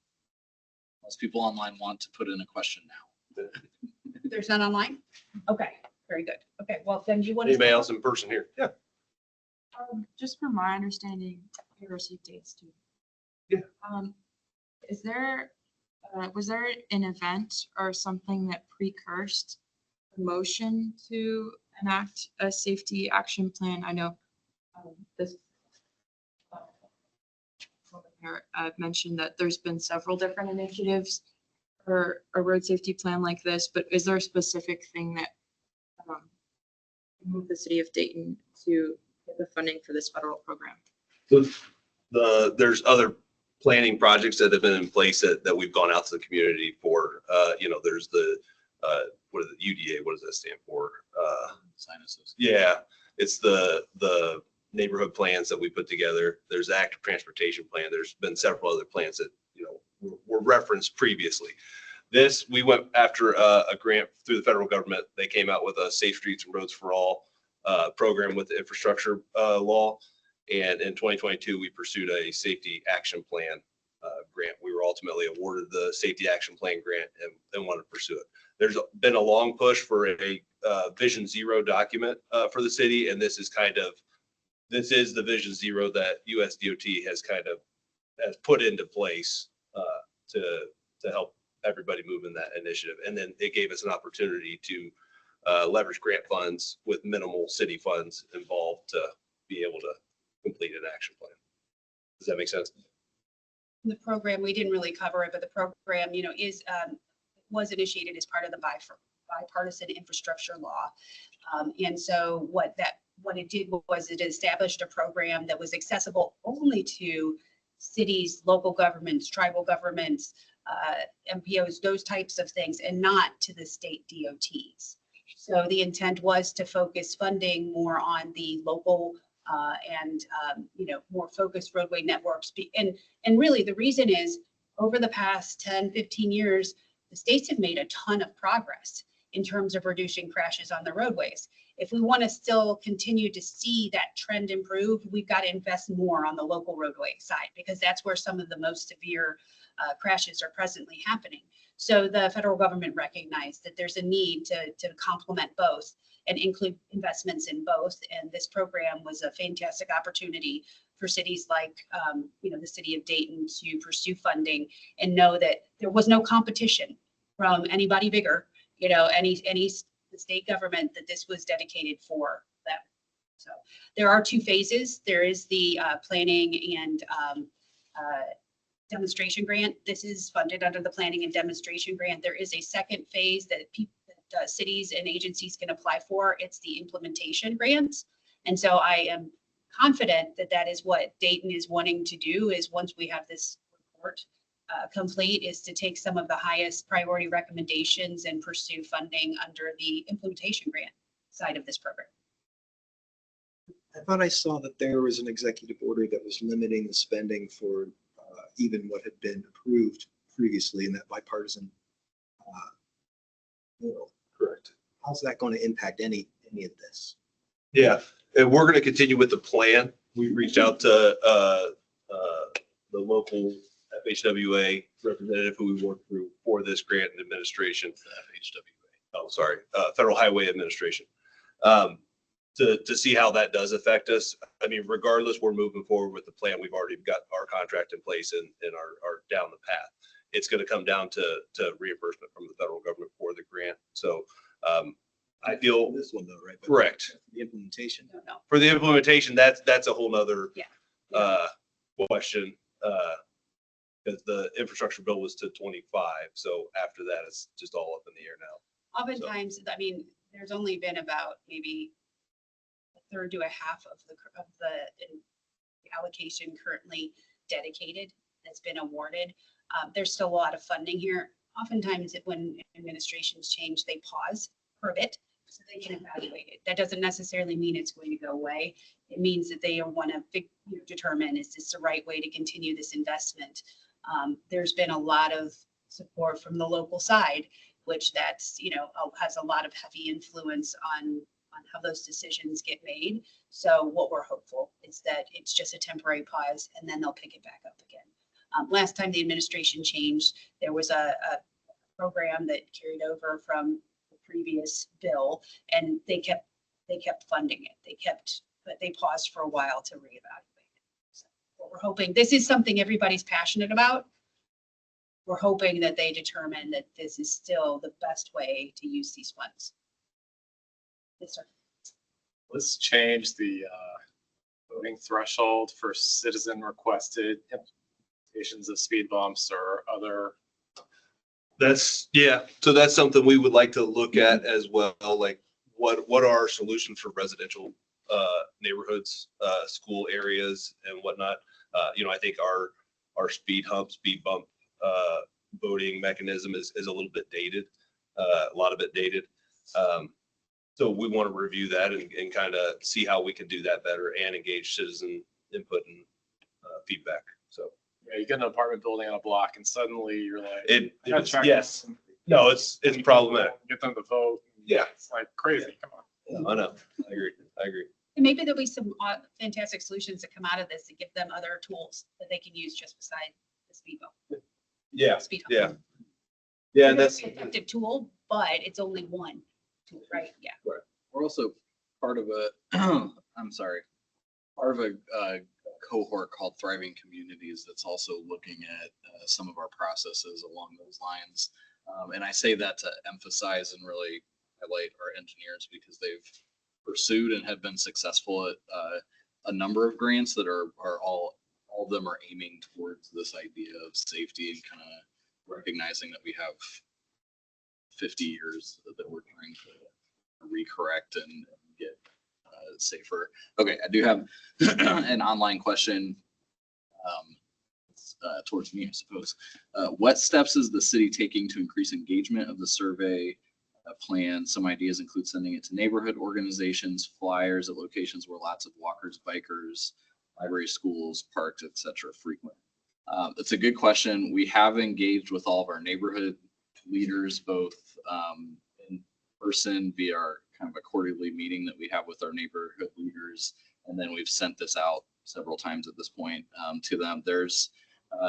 Most people online want to put in a question now. There's none online? Okay, very good. Okay, well, then you want to. Anybody else in person here? Yeah. Just from my understanding, you received dates too. Yeah. Was there an event or something that precursed the motion to enact a safety action plan? I know this mentioned that there's been several different initiatives for a road safety plan like this, but is there a specific thing that moved the city of Dayton to get the funding for this federal program? So there's other planning projects that have been in place that we've gone out to the community for. There's the what is it, UDA? What does that stand for? Sinuses. Yeah, it's the neighborhood plans that we put together. There's the active transportation plan. There's been several other plans that were referenced previously. This, we went after a grant through the federal government. They came out with a Safe Streets and Roads for All program with the infrastructure law. And in 2022, we pursued a safety action plan grant. We were ultimately awarded the safety action plan grant and wanted to pursue it. There's been a long push for a Vision Zero document for the city. And this is the Vision Zero that USDOT has kind of has put into place to help everybody move in that initiative. And then it gave us an opportunity to leverage grant funds with minimal city funds involved to be able to complete an action plan. Does that make sense? The program, we didn't really cover it, but the program, was initiated as part of the bipartisan infrastructure law. And so what it did was it established a program that was accessible only to cities, local governments, tribal governments, MPOs, those types of things, and not to the state DOTs. So the intent was to focus funding more on the local and more focused roadway networks. And really the reason is over the past 10, 15 years, the states have made a ton of progress in terms of reducing crashes on the roadways. If we want to still continue to see that trend improve, we've got to invest more on the local roadway side, because that's where some of the most severe crashes are presently happening. So the federal government recognized that there's a need to complement both and include investments in both. And this program was a fantastic opportunity for cities like, the city of Dayton to pursue funding and know that there was no competition from anybody bigger, any state government, that this was dedicated for them. So there are two phases. There is the planning and demonstration grant. This is funded under the planning and demonstration grant. There is a second phase that cities and agencies can apply for. It's the implementation grants. And so I am confident that that is what Dayton is wanting to do, is once we have this report complete, is to take some of the highest priority recommendations and pursue funding under the implementation grant side of this program. I thought I saw that there was an executive order that was limiting the spending for even what had been approved previously in that bipartisan bill. Correct. How's that going to impact any of this? Yeah, and we're going to continue with the plan. We reached out to the local FHWA representative who we worked through for this grant and administration. FHWA. Oh, sorry, Federal Highway Administration. To see how that does affect us. I mean, regardless, we're moving forward with the plan. We've already got our contract in place and are down the path. It's going to come down to reimbursement from the federal government for the grant. So I feel This one though, right? But correct. The implementation. No. For the implementation, that's a whole nother question. Because the infrastructure bill was to 25. So after that, it's just all up in the air now. Oftentimes, I mean, there's only been about maybe a third to a half of the allocation currently dedicated that's been awarded. There's still a lot of funding here. Oftentimes when administrations change, they pause for a bit so they can evaluate it. That doesn't necessarily mean it's going to go away. It means that they want to determine, is this the right way to continue this investment? There's been a lot of support from the local side, which that's, has a lot of heavy influence on how those decisions get made. So what we're hopeful is that it's just a temporary pause and then they'll pick it back up again. Last time the administration changed, there was a program that carried over from the previous bill, and they kept funding it. But they paused for a while to reevaluate it. So what we're hoping, this is something everybody's passionate about. We're hoping that they determine that this is still the best way to use these funds. Yes, sir. Let's change the voting threshold for citizen requested implementations of speed bumps or other. So that's something we would like to look at as well. Like what are our solutions for residential neighborhoods, school areas and whatnot? I think our speed bump voting mechanism is a little bit dated, a lot of it dated. So we want to review that and kind of see how we can do that better and engage citizen input and feedback. So Yeah, you get an apartment building on a block and suddenly you're like, yes. No, it's problematic. Get them to vote. Yeah. It's like crazy. Come on. I know. I agree. And maybe there'll be some fantastic solutions that come out of this to give them other tools that they can use just beside the speed bump. Yeah. Speed Yeah. hump. Yeah. It's an effective tool, but it's only one tool, right? Yeah. We're also part of a, I'm sorry, part of a cohort called Thriving Communities that's also looking at some of our processes along those lines. And I say that to emphasize and really highlight our engineers because they've pursued and have been successful at a number of grants that are all of them are aiming towards this idea of safety and kind of recognizing that we have 50 years that we're trying to recorrect and get safer. Okay, I do have an online question towards me, I suppose. What steps is the city taking to increase engagement of the survey plan? Some ideas include sending it to neighborhood organizations, flyers at locations where lots of walkers, bikers, libraries, schools, parks, etc. frequent. It's a good question. We have engaged with all of our neighborhood leaders, both in person via our kind of a quarterly meeting that we have with our neighborhood leaders. And then we've sent this out several times at this point to them. There's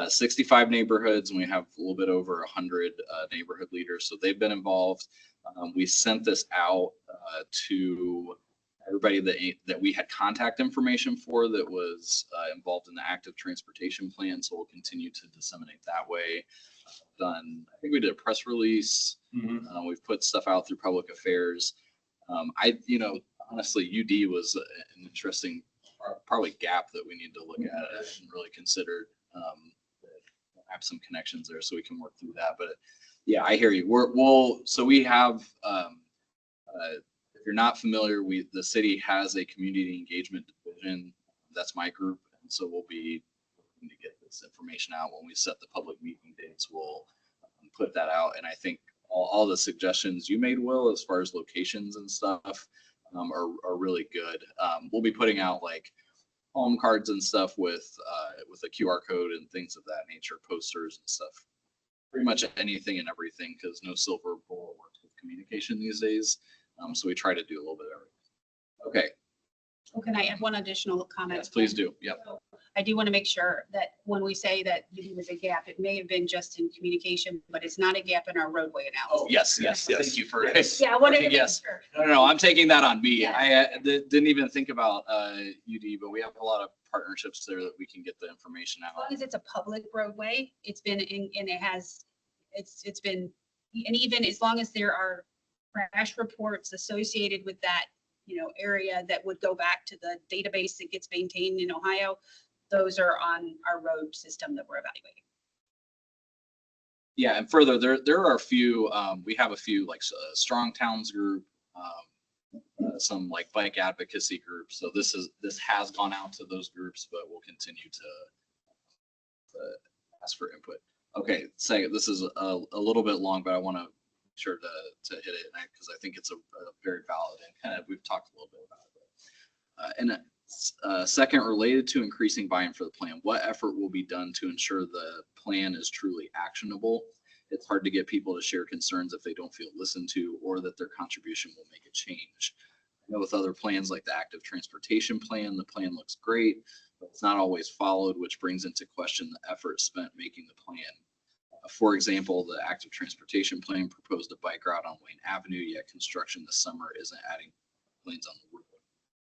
65 neighborhoods and we have a little bit over 100 neighborhood leaders. So they've been involved. We sent this out to everybody that we had contact information for that was involved in the active transportation plan. So we'll continue to disseminate that way. I think we did a press release. We've put stuff out through public affairs. Honestly, UD was an interesting probably gap that we need to look at and really consider. Have some connections there so we can work through that. But yeah, I hear you. So we have, if you're not familiar, the city has a community engagement division. That's my group. And so we'll be looking to get this information out when we set the public meeting dates. We'll put that out. And I think all the suggestions you made, Will, as far as locations and stuff are really good. We'll be putting out like home cards and stuff with a QR code and things of that nature, posters and stuff. Pretty much anything and everything, because no silver bullet works with communication these days. So we try to do a little bit of everything. Okay. Oh, can I add one additional comment? Yes, please do. Yep. So I do want to make sure that when we say that there was a gap, it may have been just in communication, but it's not a gap in our roadway analysis. Oh, yes. Thank you for Yeah, I wanted to make yes. sure. No, I'm taking that on me. Yeah. I didn't even think about UD, but we have a lot of partnerships there that we can get the information As out. long as it's a public roadway, it's been in, and it's been, and even as long as there are crash reports associated with that, area that would go back to the database that gets maintained in Ohio, those are on our road system that we're evaluating. Yeah, and further, there are a few. We have a few like Strong Towns group, some like bike advocacy groups. So this has gone out to those groups, but we'll continue to ask for input. Okay, say this is a little bit long, but I want to make sure to hit it because I think it's a very valid and kind of we've talked a little bit about it. And second, related to increasing buy-in for the plan, what effort will be done to ensure the plan is truly actionable? It's hard to get people to share concerns if they don't feel listened to or that their contribution will make a change. I know with other plans like the active transportation plan, the plan looks great, but it's not always followed, which brings into question the effort spent making the plan. For example, the active transportation plan proposed a bike route on Wayne Avenue, yet construction this summer isn't adding lanes on the road.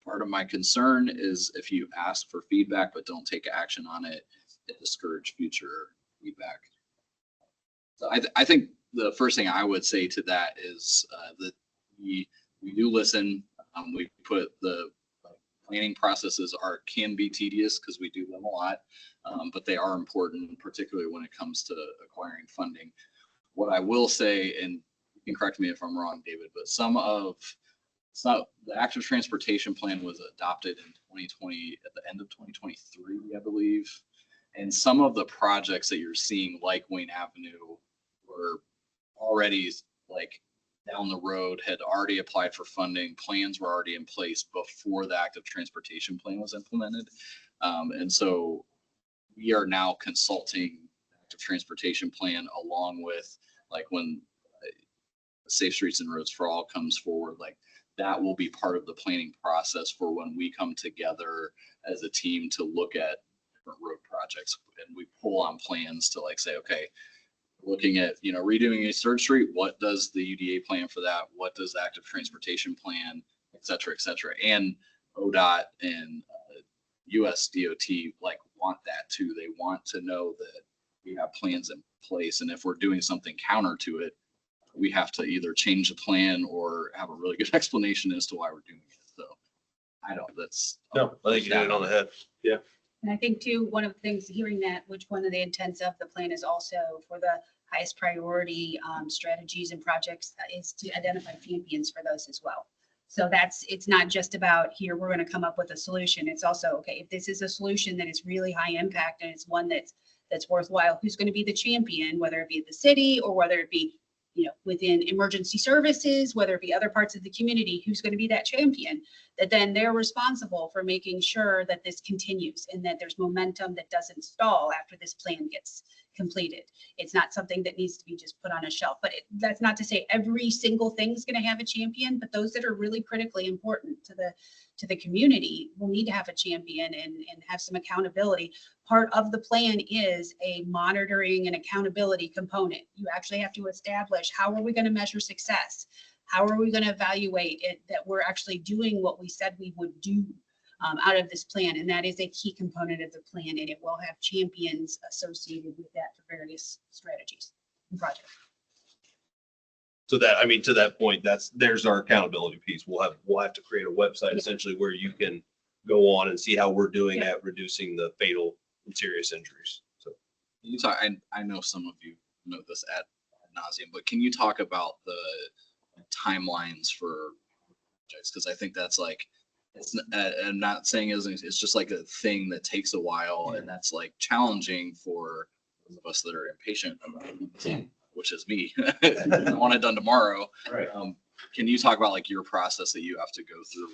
Part of my concern is if you ask for feedback but don't take action on it, it discourages future feedback. So I think the first thing I would say to that is that we do listen. We put the planning processes can be tedious because we do them a lot, but they are important, particularly when it comes to acquiring funding. What I will say, and you can correct me if I'm wrong, David, but the active transportation plan was adopted in 2020 at the end of 2023, I believe. And some of the projects that you're seeing, like Wayne Avenue, were already like down the road, had already applied for funding. Plans were already in place before the active transportation plan was implemented. And so we are now consulting the active transportation plan along with like when Safe Streets and Roads for All comes forward, like that will be part of the planning process for when we come together as a team to look at different road projects. And we pull on plans to like say, okay, looking at, redoing a Third Street, what does the UDA plan for that? What does the active transportation plan, et cetera, and ODOT and US DOT like want that too. They want to know that we have plans in place. And if we're doing something counter to it, we have to either change the plan or have a really good explanation as to why we're doing it. So I don't, that's. No, I think you hit it on the head. Yeah. And I think too, one of the things, hearing that, which one of the intents of the plan is also for the highest priority strategies and projects is to identify champions for those as well. So it's not just about here, we're going to come up with a solution. It's also, okay, if this is a solution that is really high impact and it's one that's worthwhile, who's going to be the champion, whether it be the city or whether it be, within emergency services, whether it be other parts of the community, who's going to be that champion, that then they're responsible for making sure that this continues and that there's momentum that doesn't stall after this plan gets completed. It's not something that needs to be just put on a shelf, but that's not to say every single thing is going to have a champion, but those that are really critically important to the community will need to have a champion and have some accountability. Part of the plan is a monitoring and accountability component. You actually have to establish, how are we going to measure success? How are we going to evaluate it that we're actually doing what we said we would do out of this plan? And that is a key component of the plan, and it will have champions associated with that for various strategies and projects. So that, I mean, to that point, there's our accountability piece. We'll have to create a website essentially where you can go on and see how we're doing at reducing the fatal and serious injuries. So You talk, I know some of you know this ad nauseum, but can you talk about the timelines for projects? Because I think that's like, I'm not saying it's just like a thing that takes a while, and that's like challenging for those of us that are impatient about it, which is me. I want it done tomorrow. Right. Can you talk about like your process that you have to go through?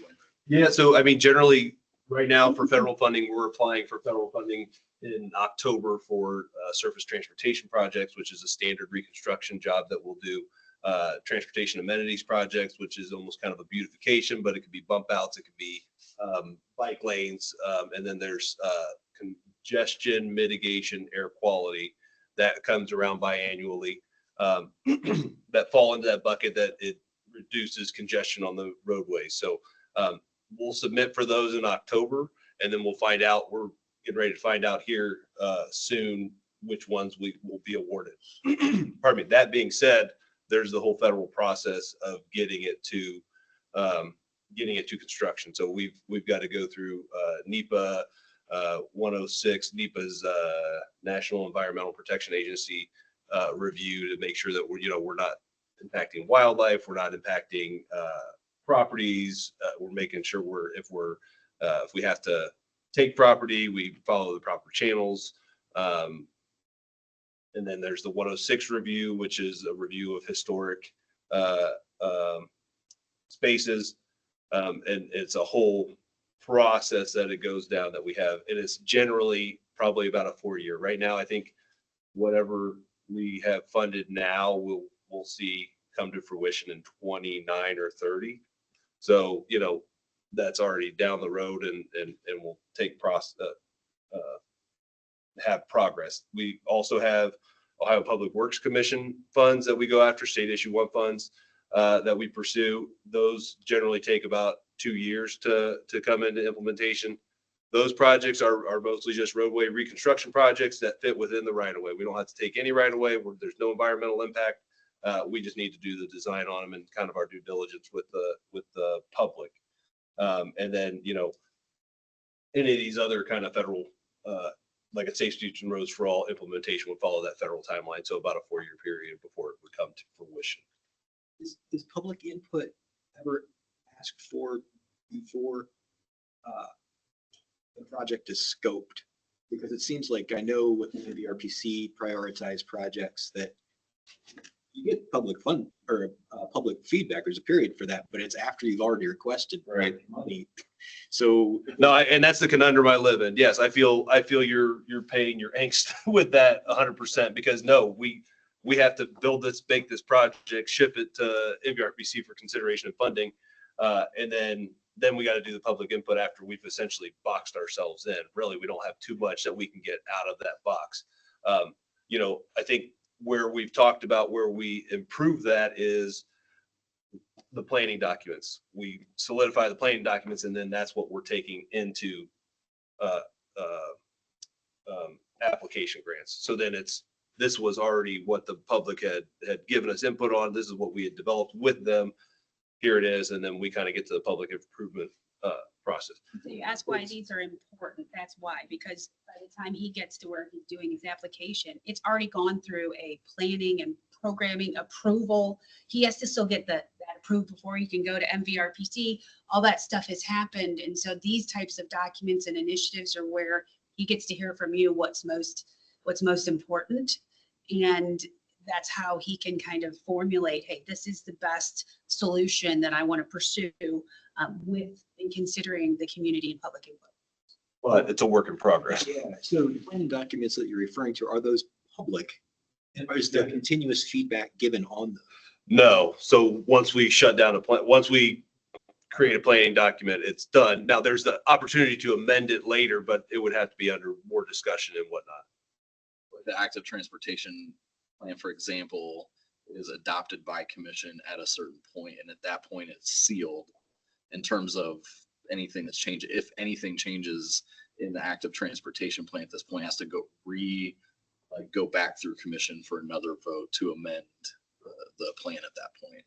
yeah, so I mean, generally right now for federal funding, we're applying for federal funding in October for surface transportation projects, which is a standard reconstruction job that we'll do. Transportation amenities projects, which is almost kind of a beautification, but it could be bump outs, it could be bike lanes, and then there's congestion mitigation, air quality that comes around biannually that fall into that bucket that it reduces congestion on the roadways. So we'll submit for those in October, and then we'll find out, we're getting ready to find out here soon which ones we will be awarded. Pardon me. That being said, there's the whole federal process of getting it to construction. So we've got to go through NEPA 106. NEPA's National Environmental Protection Agency review to make sure that we're not impacting wildlife, we're not impacting properties. We're making sure if we have to take property, we follow the proper channels. And then there's the 106 review, which is a review of historic spaces. And it's a whole process that it goes down that we have. It is generally probably about a 4-year. Right now, I think whatever we have funded now, we'll see come to fruition in 29 or 30. So, that's already down the road and will take have progress. We also have Ohio Public Works Commission funds that we go after, state issue 1 funds that we pursue. Those generally take about 2 years to come into implementation. Those projects are mostly just roadway reconstruction projects that fit within the right of way. We don't have to take any right of way where there's no environmental impact. We just need to do the design on them and kind of our due diligence with the public. And then, any of these other kind of federal, like a Safe Streets and Roads for All implementation would follow that federal timeline. So about a 4-year period before it would come to fruition. Is public input ever asked for before the project is scoped? Because it seems like, I know with the RPC prioritized projects that you get public fund or public feedback. There's a period for that, but it's after you've already requested money. So no, and that's the conundrum I live in. Yes, I feel you're paying your angst with that 100%, because no, we have to make this project, ship it to MVRPC for consideration and funding, and then we got to do the public input after we've essentially boxed ourselves in. Really, we don't have too much that we can get out of that box. I think where we've talked about where we improve that is the planning documents. We solidify the planning documents, and then that's what we're taking into uh, application grants. So then this was already what the public had given us input on. This is what we had developed with them. Here it is. And then we kind of get to the public improvement process. So you ask why these are important. That's why, because by the time he gets to where he's doing his application, it's already gone through a planning and programming approval. He has to still get that approved before he can go to MVRPC. All that stuff has happened. And so these types of documents and initiatives are where he gets to hear from you what's most important. And that's how he can kind of formulate, hey, this is the best solution that I want to pursue with in considering the community and public input. But it's a work in progress. Yeah, so the planning documents that you're referring to, are those public? And is there continuous feedback given on them? No. So once we shut down a plan, once we create a planning document, it's done. Now there's the opportunity to amend it later, but it would have to be under more discussion and whatnot. The active transportation plan, for example, is adopted by commission at a certain point, and at that point it's sealed in terms of anything that's changed. If anything changes in the active transportation plan at this point, it has to go back through commission for another vote to amend the plan at that point.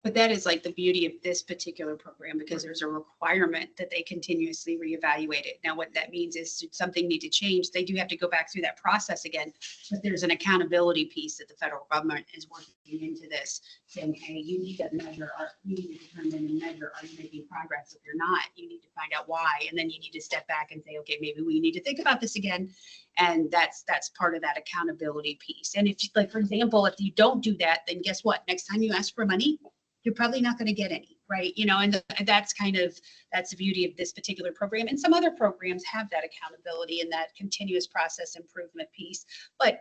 But that is like the beauty of this particular program, because there's a requirement that they continuously reevaluate it. Now, what that means is should something need to change, they do have to go back through that process again. But there's an accountability piece that the federal government is working into this, saying, hey, you need to measure, you need to determine and measure, are you making progress? If you're not, you need to find out why. And then you need to step back and say, okay, maybe we need to think about this again. And that's part of that accountability piece. And if, like, for example, if you don't do that, then guess what? Next time you ask for money, you're probably not going to get any, right? You know, and that's the beauty of this particular program. And some other programs have that accountability and that continuous process improvement piece. But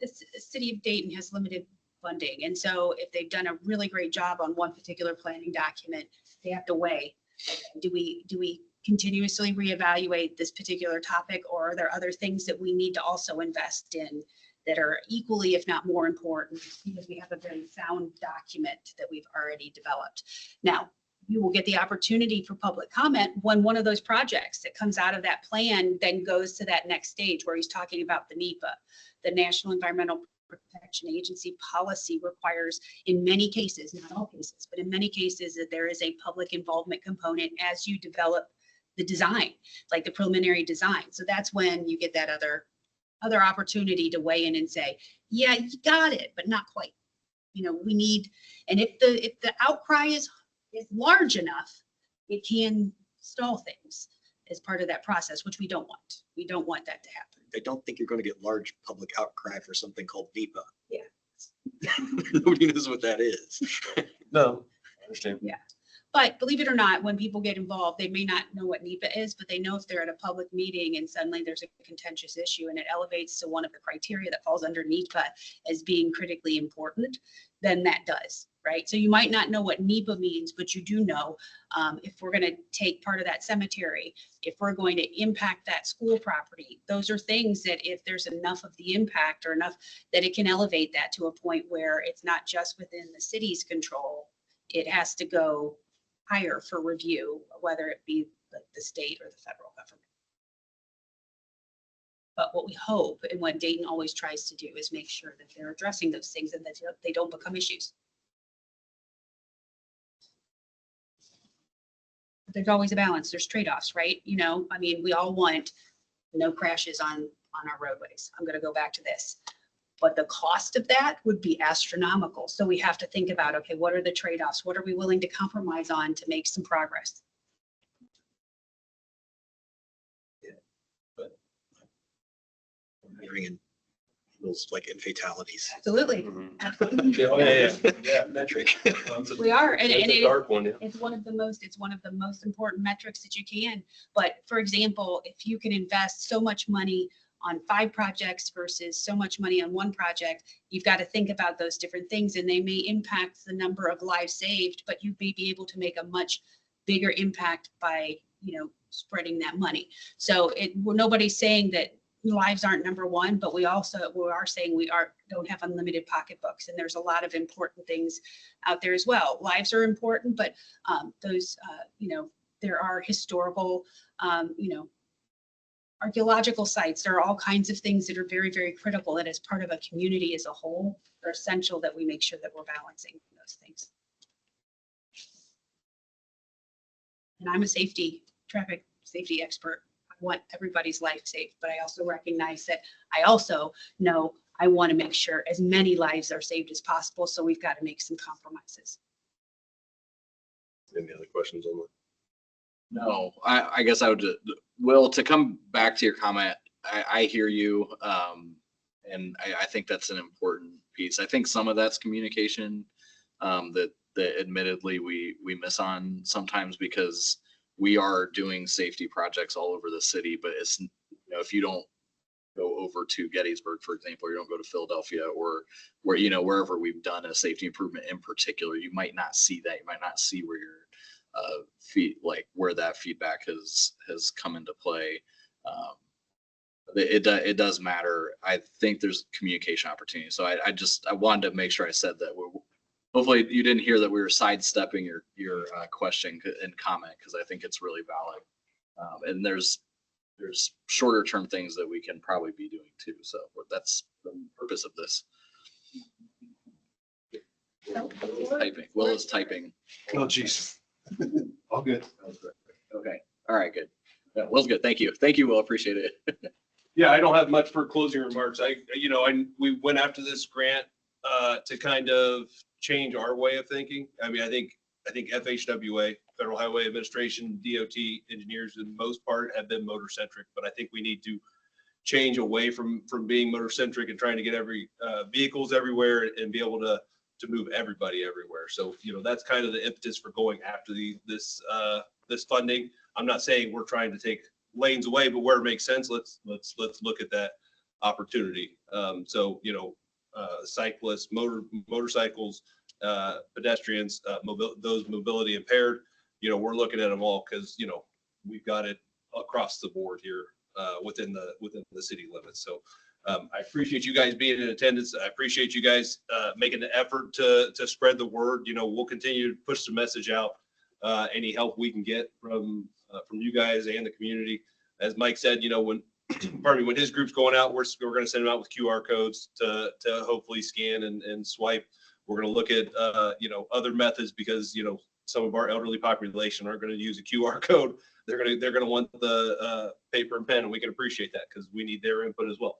the city of Dayton has limited funding. And so if they've done a really great job on one particular planning document, they have to weigh, do we continuously reevaluate this particular topic, or are there other things that we need to also invest in that are equally, if not more important, because we have a very sound document that we've already developed. Now, you will get the opportunity for public comment when one of those projects that comes out of that plan then goes to that next stage where he's talking about the NEPA. The National Environmental Protection Agency policy requires, in many cases, not all cases, but in many cases, that there is a public involvement component as you develop the design, like the preliminary design. So that's when you get that other opportunity to weigh in and say, yeah, you got it, but not quite. You know, we need, and if the outcry is large enough, it can stall things as part of that process, which we don't want. We don't want that to happen. I don't think you're going to get large public outcry for something called NEPA. Yeah. Nobody knows what that is. No, I understand. Yeah. But believe it or not, when people get involved, they may not know what NEPA is, but they know if they're at a public meeting and suddenly there's a contentious issue and it elevates to one of the criteria that falls under NEPA as being critically important, then that does, right? So you might not know what NEPA means, but you do know if we're going to take part of that cemetery, if we're going to impact that school property, those are things that if there's enough of the impact or enough that it can elevate that to a point where it's not just within the city's control, it has to go higher for review, whether it be like the state or the federal government. But what we hope, and what Dayton always tries to do, is make sure that they're addressing those things and that they don't become issues. But there's always a balance. There's trade-offs, right? You know, I mean, we all want no crashes on our roadways. I'm going to go back to this. But the cost of that would be astronomical. So we have to think about, okay, what are the trade-offs? What are we willing to compromise on to make some progress? Yeah, but hearing in those like in fatalities. Absolutely. Absolutely. Yeah. Metric. We are, and It's a it, dark one, yeah. it's one of the most important metrics that you can. But for example, if you can invest so much money on 5 projects versus so much money on 1 project, you've got to think about those different things, and they may impact the number of lives saved, but you may be able to make a much bigger impact by, you know, spreading that money. So nobody's saying that lives aren't number one, but we are saying we don't have unlimited pocketbooks, and there's a lot of important things out there as well. Lives are important, but those, you know, there are historical, you know, archaeological sites. There are all kinds of things that are very, very critical that as part of a community as a whole, are essential that we make sure that we're balancing those things. And I'm a traffic safety expert. I want everybody's life safe, but I also recognize that I also know I want to make sure as many lives are saved as possible. So we've got to make some compromises. Any other questions on that? No, I guess I would, Will, to come back to your comment, I hear you. And I think that's an important piece. I think some of that's communication that admittedly we miss on sometimes because we are doing safety projects all over the city, but it's, you know, if you don't go over to Gettysburg, for example, or you don't go to Philadelphia or where, you know, wherever we've done a safety improvement in particular, you might not see that. You might not see where your where that feedback has come into play. It does matter. I think there's communication opportunity. So I wanted to make sure I said that. Hopefully you didn't hear that we were sidestepping your question and comment, because I think it's really valid. And there's shorter term things that we can probably be doing too. So that's the purpose of this. Will is typing. Oh, geez. All good. Okay. All right. Good. Yeah, Will's good. Thank you. Thank you, Will. Appreciate it. Yeah, I don't have much for closing remarks. We went after this grant to kind of change our way of thinking. I mean, I think FHWA, Federal Highway Administration, DOT engineers, in most part have been motor centric, but I think we need to change away from being motor centric and trying to get vehicles everywhere and be able to move everybody everywhere. So, that's kind of the impetus for going after this funding. I'm not saying we're trying to take lanes away, but where it makes sense, let's look at that opportunity. Cyclists, motorcycles, pedestrians, those mobility impaired, we're looking at them all because, we've got it across the board here within the city limits. So I appreciate you guys being in attendance. I appreciate you guys making the effort to spread the word. We'll continue to push the message out. Any help we can get from you guys and the community. As Mike said, when his group's going out, we're going to send them out with QR codes to hopefully scan and swipe. We're going to look at other methods because some of our elderly population aren't going to use a QR code. They're going to want the paper and pen, and we can appreciate that because we need their input as well.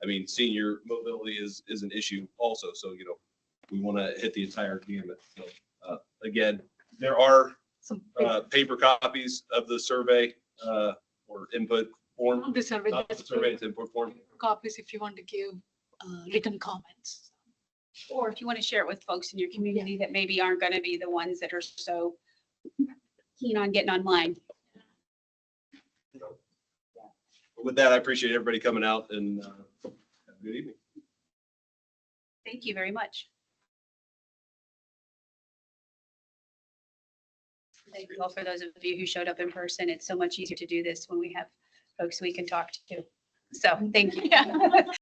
I mean, senior mobility is an issue also. So we want to hit the entire gamut. So again, there are some paper copies of the survey or input form. Not the survey, Not the survey, it's input form. copies if you want to give written comments. Or if you want to share it with folks in your community that maybe aren't going to be the ones that are so keen on getting online. With that, I appreciate everybody coming out and have a good evening. Thank you very much. Thank you all for those of you who showed up in person. It's so much easier to do this when we have folks we can talk to. So thank you.